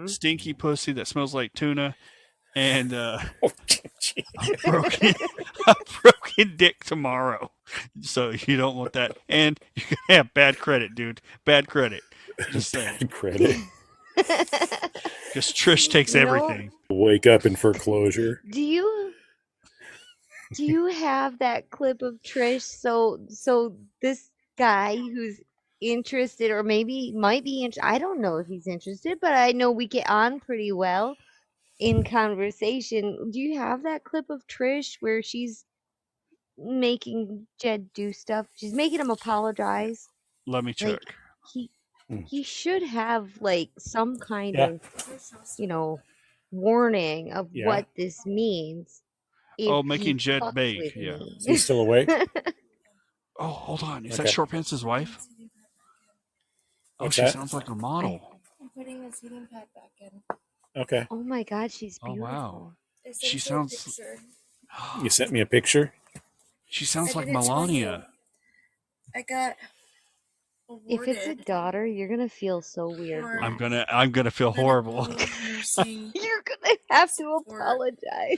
Stinky pussy that smells like tuna, and a broken dick tomorrow. So you don't want that, and you can have bad credit, dude. Bad credit. Just saying. Bad credit. Because Trish takes everything. Wake up in foreclosure. Do you have that clip of Trish? So this guy who's interested, or maybe might be interested. I don't know if he's interested, but I know we get on pretty well in conversation. Do you have that clip of Trish where she's making Jed do stuff? She's making him apologize. Let me check. He should have like some kind of warning of what this means. Making Jed bake. Yeah. Is he still awake? Oh, hold on. Is that Short Pants' wife? What's she that? sounds like a model. I'm putting his heating pad back in. Okay. Oh my God, she's beautiful. Oh wow. She You sounds. You sent me a picture? She sounds I like didn't tell Melania. I got If it's a daughter, you're gonna feel so weird. I'm gonna feel horrible. You're gonna have to apologize.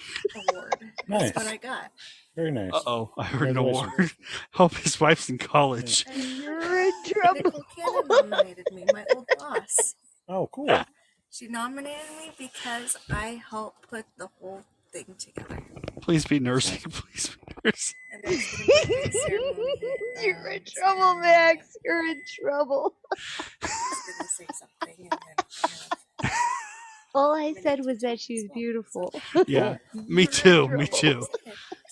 Award. Nice. That's what I got. Very nice. I heard an award. Hope his wife's in college. You're in trouble. Nicole Cannon nominated me, my old boss. Oh, cool. She nominated me because I helped put the whole thing together. Please be nursing. Please be nursing. And there's gonna be a big ceremony. You're in trouble, Max. You're in trouble. I was gonna say something, and then All I said was that she was beautiful. Yeah, me too. Me too.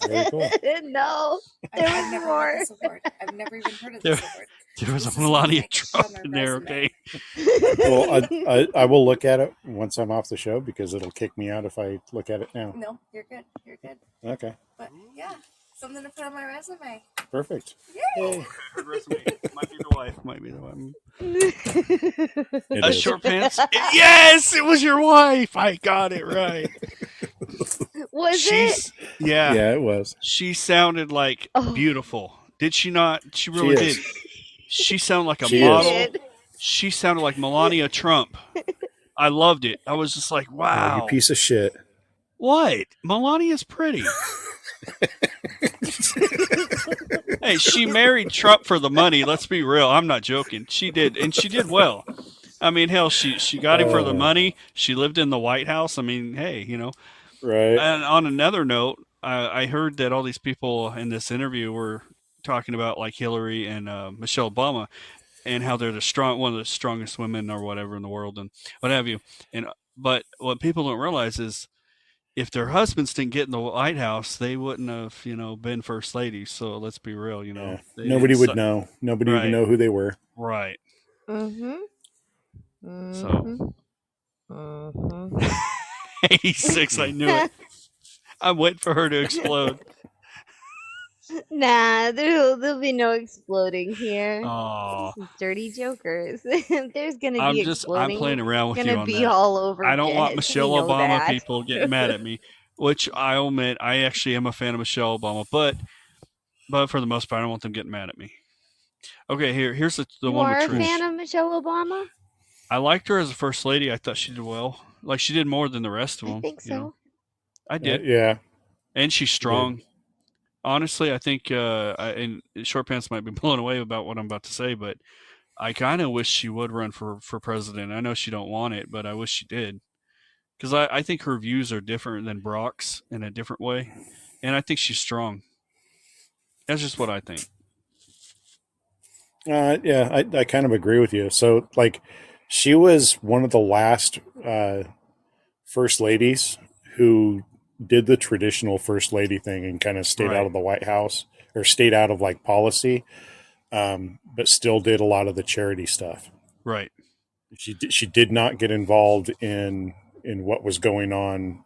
Very cool. No, there was more. I've never even heard of There, this award. there was a Melania Trump on my there, resume. okay. Well, I will look at it once I'm off the show because it'll kick me out if I look at it now. No, you're good. You're good. Okay. But yeah, something to put on my resume. Perfect. Yay! Good resume. Might be the wife. Might be the one. It is. Short pants. Yes, it was your wife. I got it right. Was it? Yeah. Yeah, it was. She sounded like beautiful. Did she not? She really is. did. She sounded like a She model. is. She sounded like Melania Trump. I loved it. I was just like, Oh, wow. you piece of shit. What? Melania's pretty. Hey, she married Trump for the money. Let's be real. I'm not joking. She did, and she did well. I mean, hell, she got him for the money. She lived in the White House. I mean, hey, you know. Right. And on another note, I heard that all these people in this interview were talking about like Hillary and Michelle Obama and how they're one of the strongest women or whatever in the world and what have you. And but what people don't realize is if their husbands didn't get in the White House, they wouldn't have, been first ladies. So let's be real, Yeah. They Nobody didn't would suck. know. Nobody would Right. know who they were. Right. Mm-hmm. So. Mm-hmm. 86, I knew it. I'm waiting for her to explode. Nah, there'll be no exploding here. Aw. This is Dirty Jokers. There's gonna be exploding. I'm playing around with gonna you on be that. all over. I don't want Jets. Michelle We know Obama that. people getting mad at me, which I'll admit I actually am a fan of Michelle Obama, but for the most part, I don't want them getting mad at me. Okay, here's the You one are with a Trish. fan of Michelle Obama? I liked her as a first lady. I thought she did well. Like she did more than the rest of them. I think so. I did. Yeah. And she's strong. Honestly, I think, and Short Pants might be blown away about what I'm about to say, but I kind of wish she would run for president. I know she don't want it, but I wish she did. Because I think her views are different than Brock's in a different way. And I think she's strong. That's just what I think. Yeah, I kind of agree with you. So, like, she was one of the last first ladies who did the traditional first lady thing and kind of stayed out of the White House or stayed out of like policy, but still did a lot of the charity stuff. Right. She did not get involved in what was going on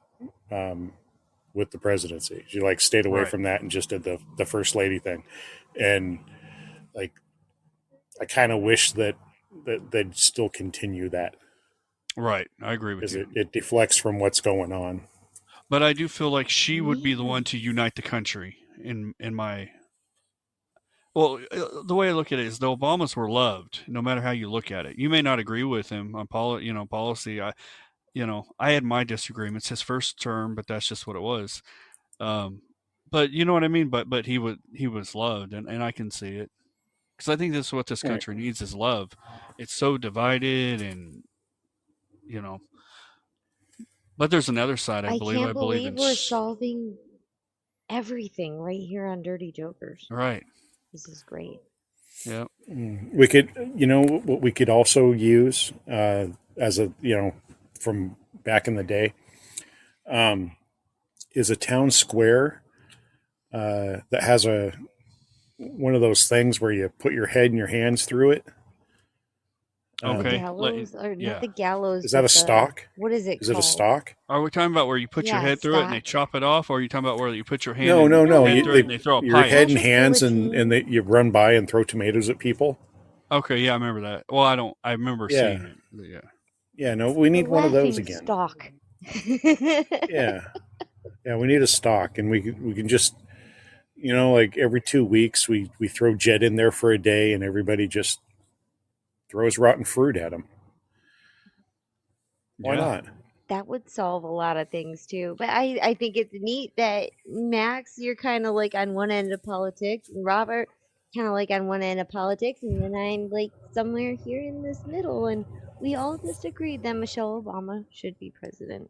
with the presidency. She like stayed away from that and just did the first lady thing. And like, I kind of wish that they'd still continue that. Right. I agree with you. It deflects from what's going on. But I do feel like she would be the one to unite the country in my. Well, the way I look at it is the Obamas were loved, no matter how you look at it. You may not agree with him on policy. I had my disagreements his first term, but that's just what it was. But you know what I mean. But he was loved, and I can see it because I think this is what this country needs is love. It's so divided, and But there's another side. I believe believe we're solving everything right here on Dirty Jokers. Right. This is great. Yeah. We could, what we could also use as a, from back in the day, is a town square that has one of those things where you put your head and your hands through it. Okay. Gallows, or not the gallows. Is that a stock? What is it? Is it a stock? Are we talking about where you put your head through it and they chop it off, or are you talking about where you put your hand? No. Head through it and they throw a your pipe? head and hands, and you run by and throw tomatoes at people. Okay, yeah, I remember that. Well, I don't. I remember seeing it. Yeah. Yeah. No, we need one of those again. Stock. Yeah. We need a stock, and we can just, like every 2 weeks we throw Jed in there for a day, and everybody just throws rotten fruit at him. Why not? That would solve a lot of things too. But I think it's neat that Max, you're kind of like on one end of politics, and Robert kind of like on one end of politics, and then I'm like somewhere here in this middle, and we all just agreed that Michelle Obama should be president.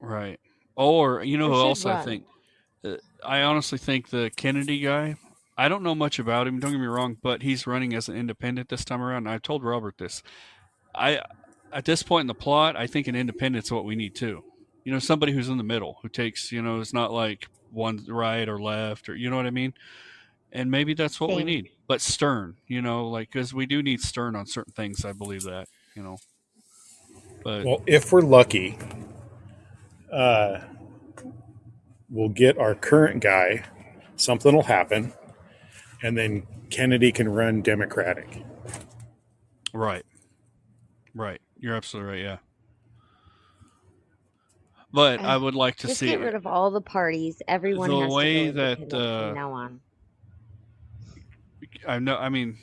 Right. Or who else run. I think? I honestly think the Kennedy guy. I don't know much about him. Don't get me wrong, but he's running as an independent this time around. And I told Robert this. At this point in the plot, I think an independent's what we need too. Somebody who's in the middle, who takes, it's not like one right or left, or you know what I mean. And maybe that's what we need. but stern, like, because we do need stern on certain things. I believe that, but Well, if we're lucky, we'll get our current guy. Something will happen, and then Kennedy can run Democratic. right. You're absolutely right. Yeah. But I would like to Just see get rid of all the parties. Everyone the has to way go independent that from now on. I know. I mean,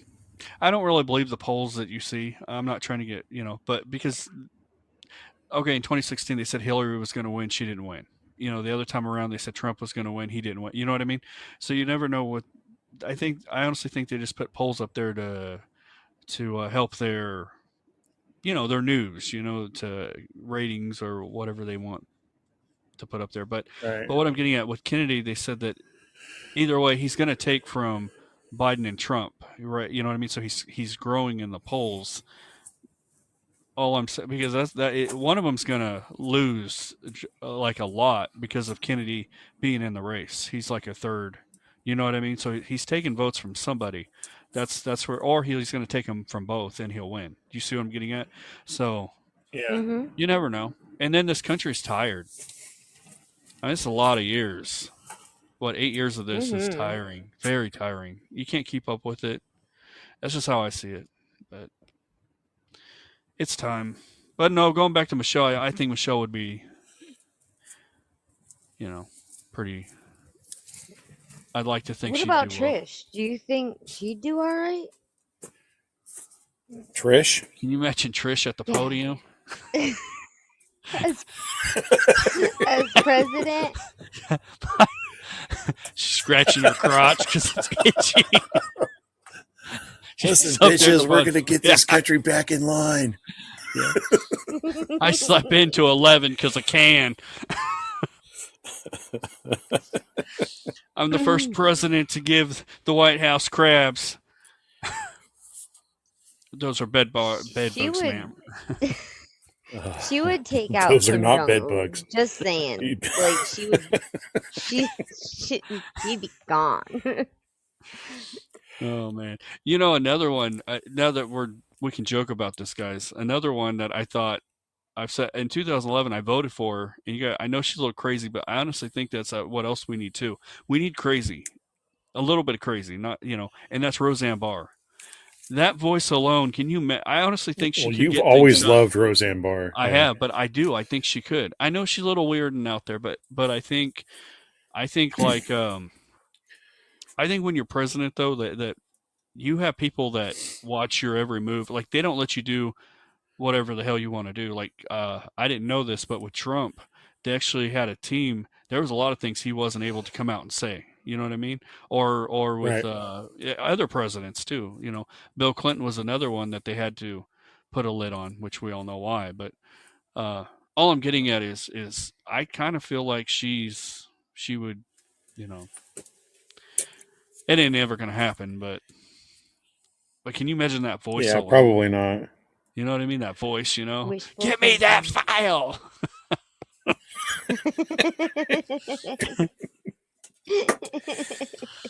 I don't really believe the polls that you see. I'm not trying to get, but because, okay, in 2016 they said Hillary was going to win, she didn't win. The other time around they said Trump was going to win, he didn't win. You know what I mean? So you never know what. I honestly think they just put polls up there to help their, their news, to ratings or whatever they want to put up there. But Right. what I'm getting at with Kennedy, they said that either way he's going to take from Biden and Trump, right? You know what I mean? So he's growing in the polls. All I'm saying, because one of them's going to lose like a lot because of Kennedy being in the race. He's like a third. You know what I mean? So he's taking votes from somebody. That's where, or he's going to take them from both and he'll win. Do you see what I'm getting at? So Yeah. you never know. And then this country's tired. I mean, it's a lot of years. 8 years of this is tiring, very tiring. You can't keep up with it. That's just how I see it. But it's time. But no, going back to Michelle, I think Michelle would be, pretty. I'd like to think What she'd about do well. Trish? Do you think she'd do all right? Trish? Can you imagine Trish at the podium? as president? She's scratching her crotch because it's itchy. Listen, bitches, we're going to get this country back in line. Yeah. I slept into 11 because I can. I'm the first president to give the White House crabs. Those are bed bugs, ma'am. She would take out Those are Kim not bed Jong-un. bugs. Just saying. Like, she'd be gone. Oh man, another one. Now that we can joke about this, guys. Another one that I thought I've said in 2011, I voted for her. And I know she's a little crazy, but I honestly think that's what else we need too. We need crazy, a little bit of crazy, not and that's Roseanne Barr. That voice alone, can you? I honestly think she. Well, could you've get always things done. loved Roseanne Barr. I have, but I do. I think she could. I know she's a little weird and out there, but I think like I think when you're president though that you have people that watch your every move. Like they don't let you do whatever the hell you want to do. Like I didn't know this, but with Trump, they actually had a team. There was a lot of things he wasn't able to come out and say. You know what I mean? Or with other presidents too. Bill Clinton was another one that they had to put a lid on, which we all know why. But all I'm getting at is I kind of feel like she would, it ain't ever gonna happen. But can you imagine that voice? Yeah, alone? probably not. You know what I mean? That voice, Wishful Give me that file.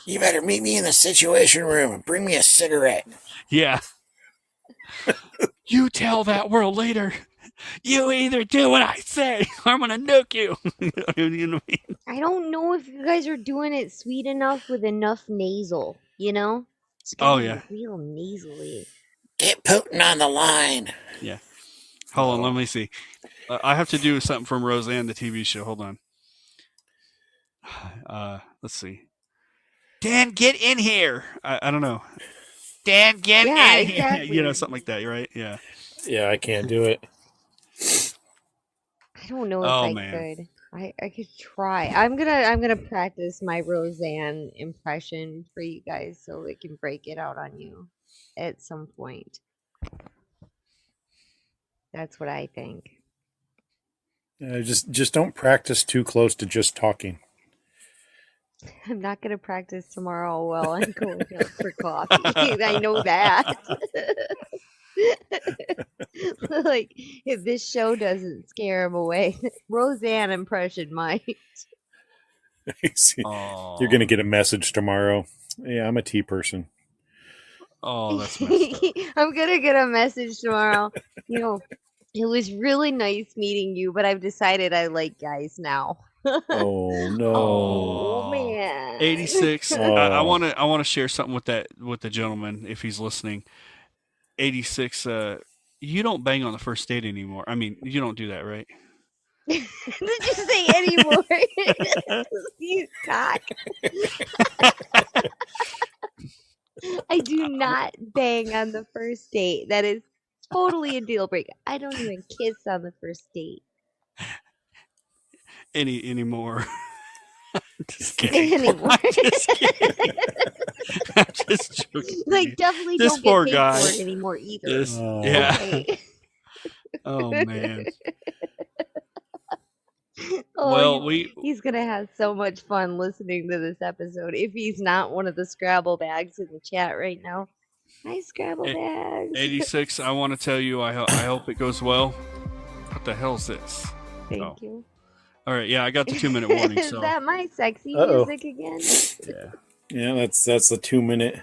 You better meet me in the Situation Room and bring me a cigarette. Yeah. You tell that world leader, you either do what I say or I'm going to nuke you. You know what I mean? I don't know if you guys are doing it sweet enough with enough nasal, It's yeah. real nasally. Get Putin on the line. Yeah. Hold on, let me see. I have to do something from Roseanne, the TV show. Hold on. Let's see. Dan, get in here. I don't know. Dan, get in exactly. here. Something like that, right? Yeah. Yeah, I can't do it. I don't know if I could. I could try. I'm gonna practice my Roseanne impression for you guys so we can break it out on you at some point. That's what I think. Just don't practice too close to just talking. I'm not gonna practice tomorrow while I'm going out for coffee. I know that. Like, if this show doesn't scare him away, Roseanne impression might. You're going to get a message tomorrow. Yeah, I'm a tea person. Oh, that's messed up. I'm gonna get a message tomorrow. You know, it was really nice meeting you, but I've decided I like guys now. Oh no. Oh man. 86. Oh. I want to share something with the gentleman if he's listening. 86. You don't bang on the first date anymore. I mean, you don't do that, right? Did you say anymore? You cock. I do not bang on the first date. That is totally a deal breaker. I don't even kiss on the first date. Anymore. Just kidding. Anymore. I'm just kidding. I'm just joking. Like, definitely This don't poor get paid guy. for it anymore either. Yeah. Okay. Oh man. Oh, Well, he's gonna have so much fun listening to this episode if he's not one of the Scrabble bags in the chat right now. Hi, Scrabble bags. 86. I want to tell you, I hope it goes well. What the hell's this? Thank you. All right, yeah, I got the 2-minute warning. Is So that my sexy Uh-oh. music again? yeah. Yeah, that's the 2-minute.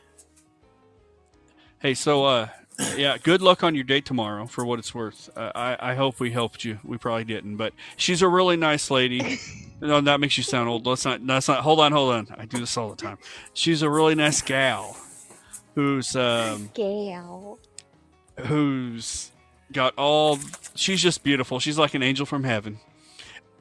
Hey, so yeah, good luck on your date tomorrow. For what it's worth, I hope we helped you. We probably didn't, but she's a really nice lady. No, that makes you sound old. Let's not. Hold on. I do this all the time. She's a really nice gal, who's got all. She's just beautiful. She's like an angel from heaven.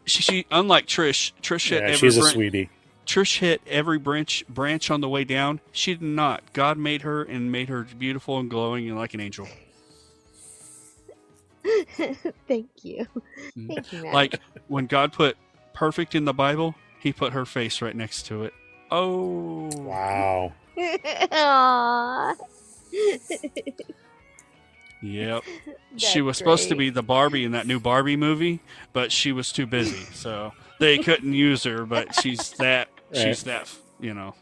She unlike Trish. Trish hit every she's a sweetie. Trish hit every branch on the way down. She did not. God made her and made her beautiful and glowing and like an angel. Thank you. Thank you, Matt. Like when God put perfect in the Bible, he put her face right next to it. Oh. Wow. Aww. Yep. That's She was supposed to great. be the Barbie in that new Barbie movie, but she was too busy. So they couldn't use her, but she's that, you know.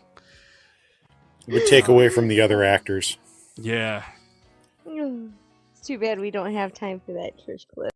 It would take away from the other actors. Yeah. It's too bad we don't have time for that Trish clip.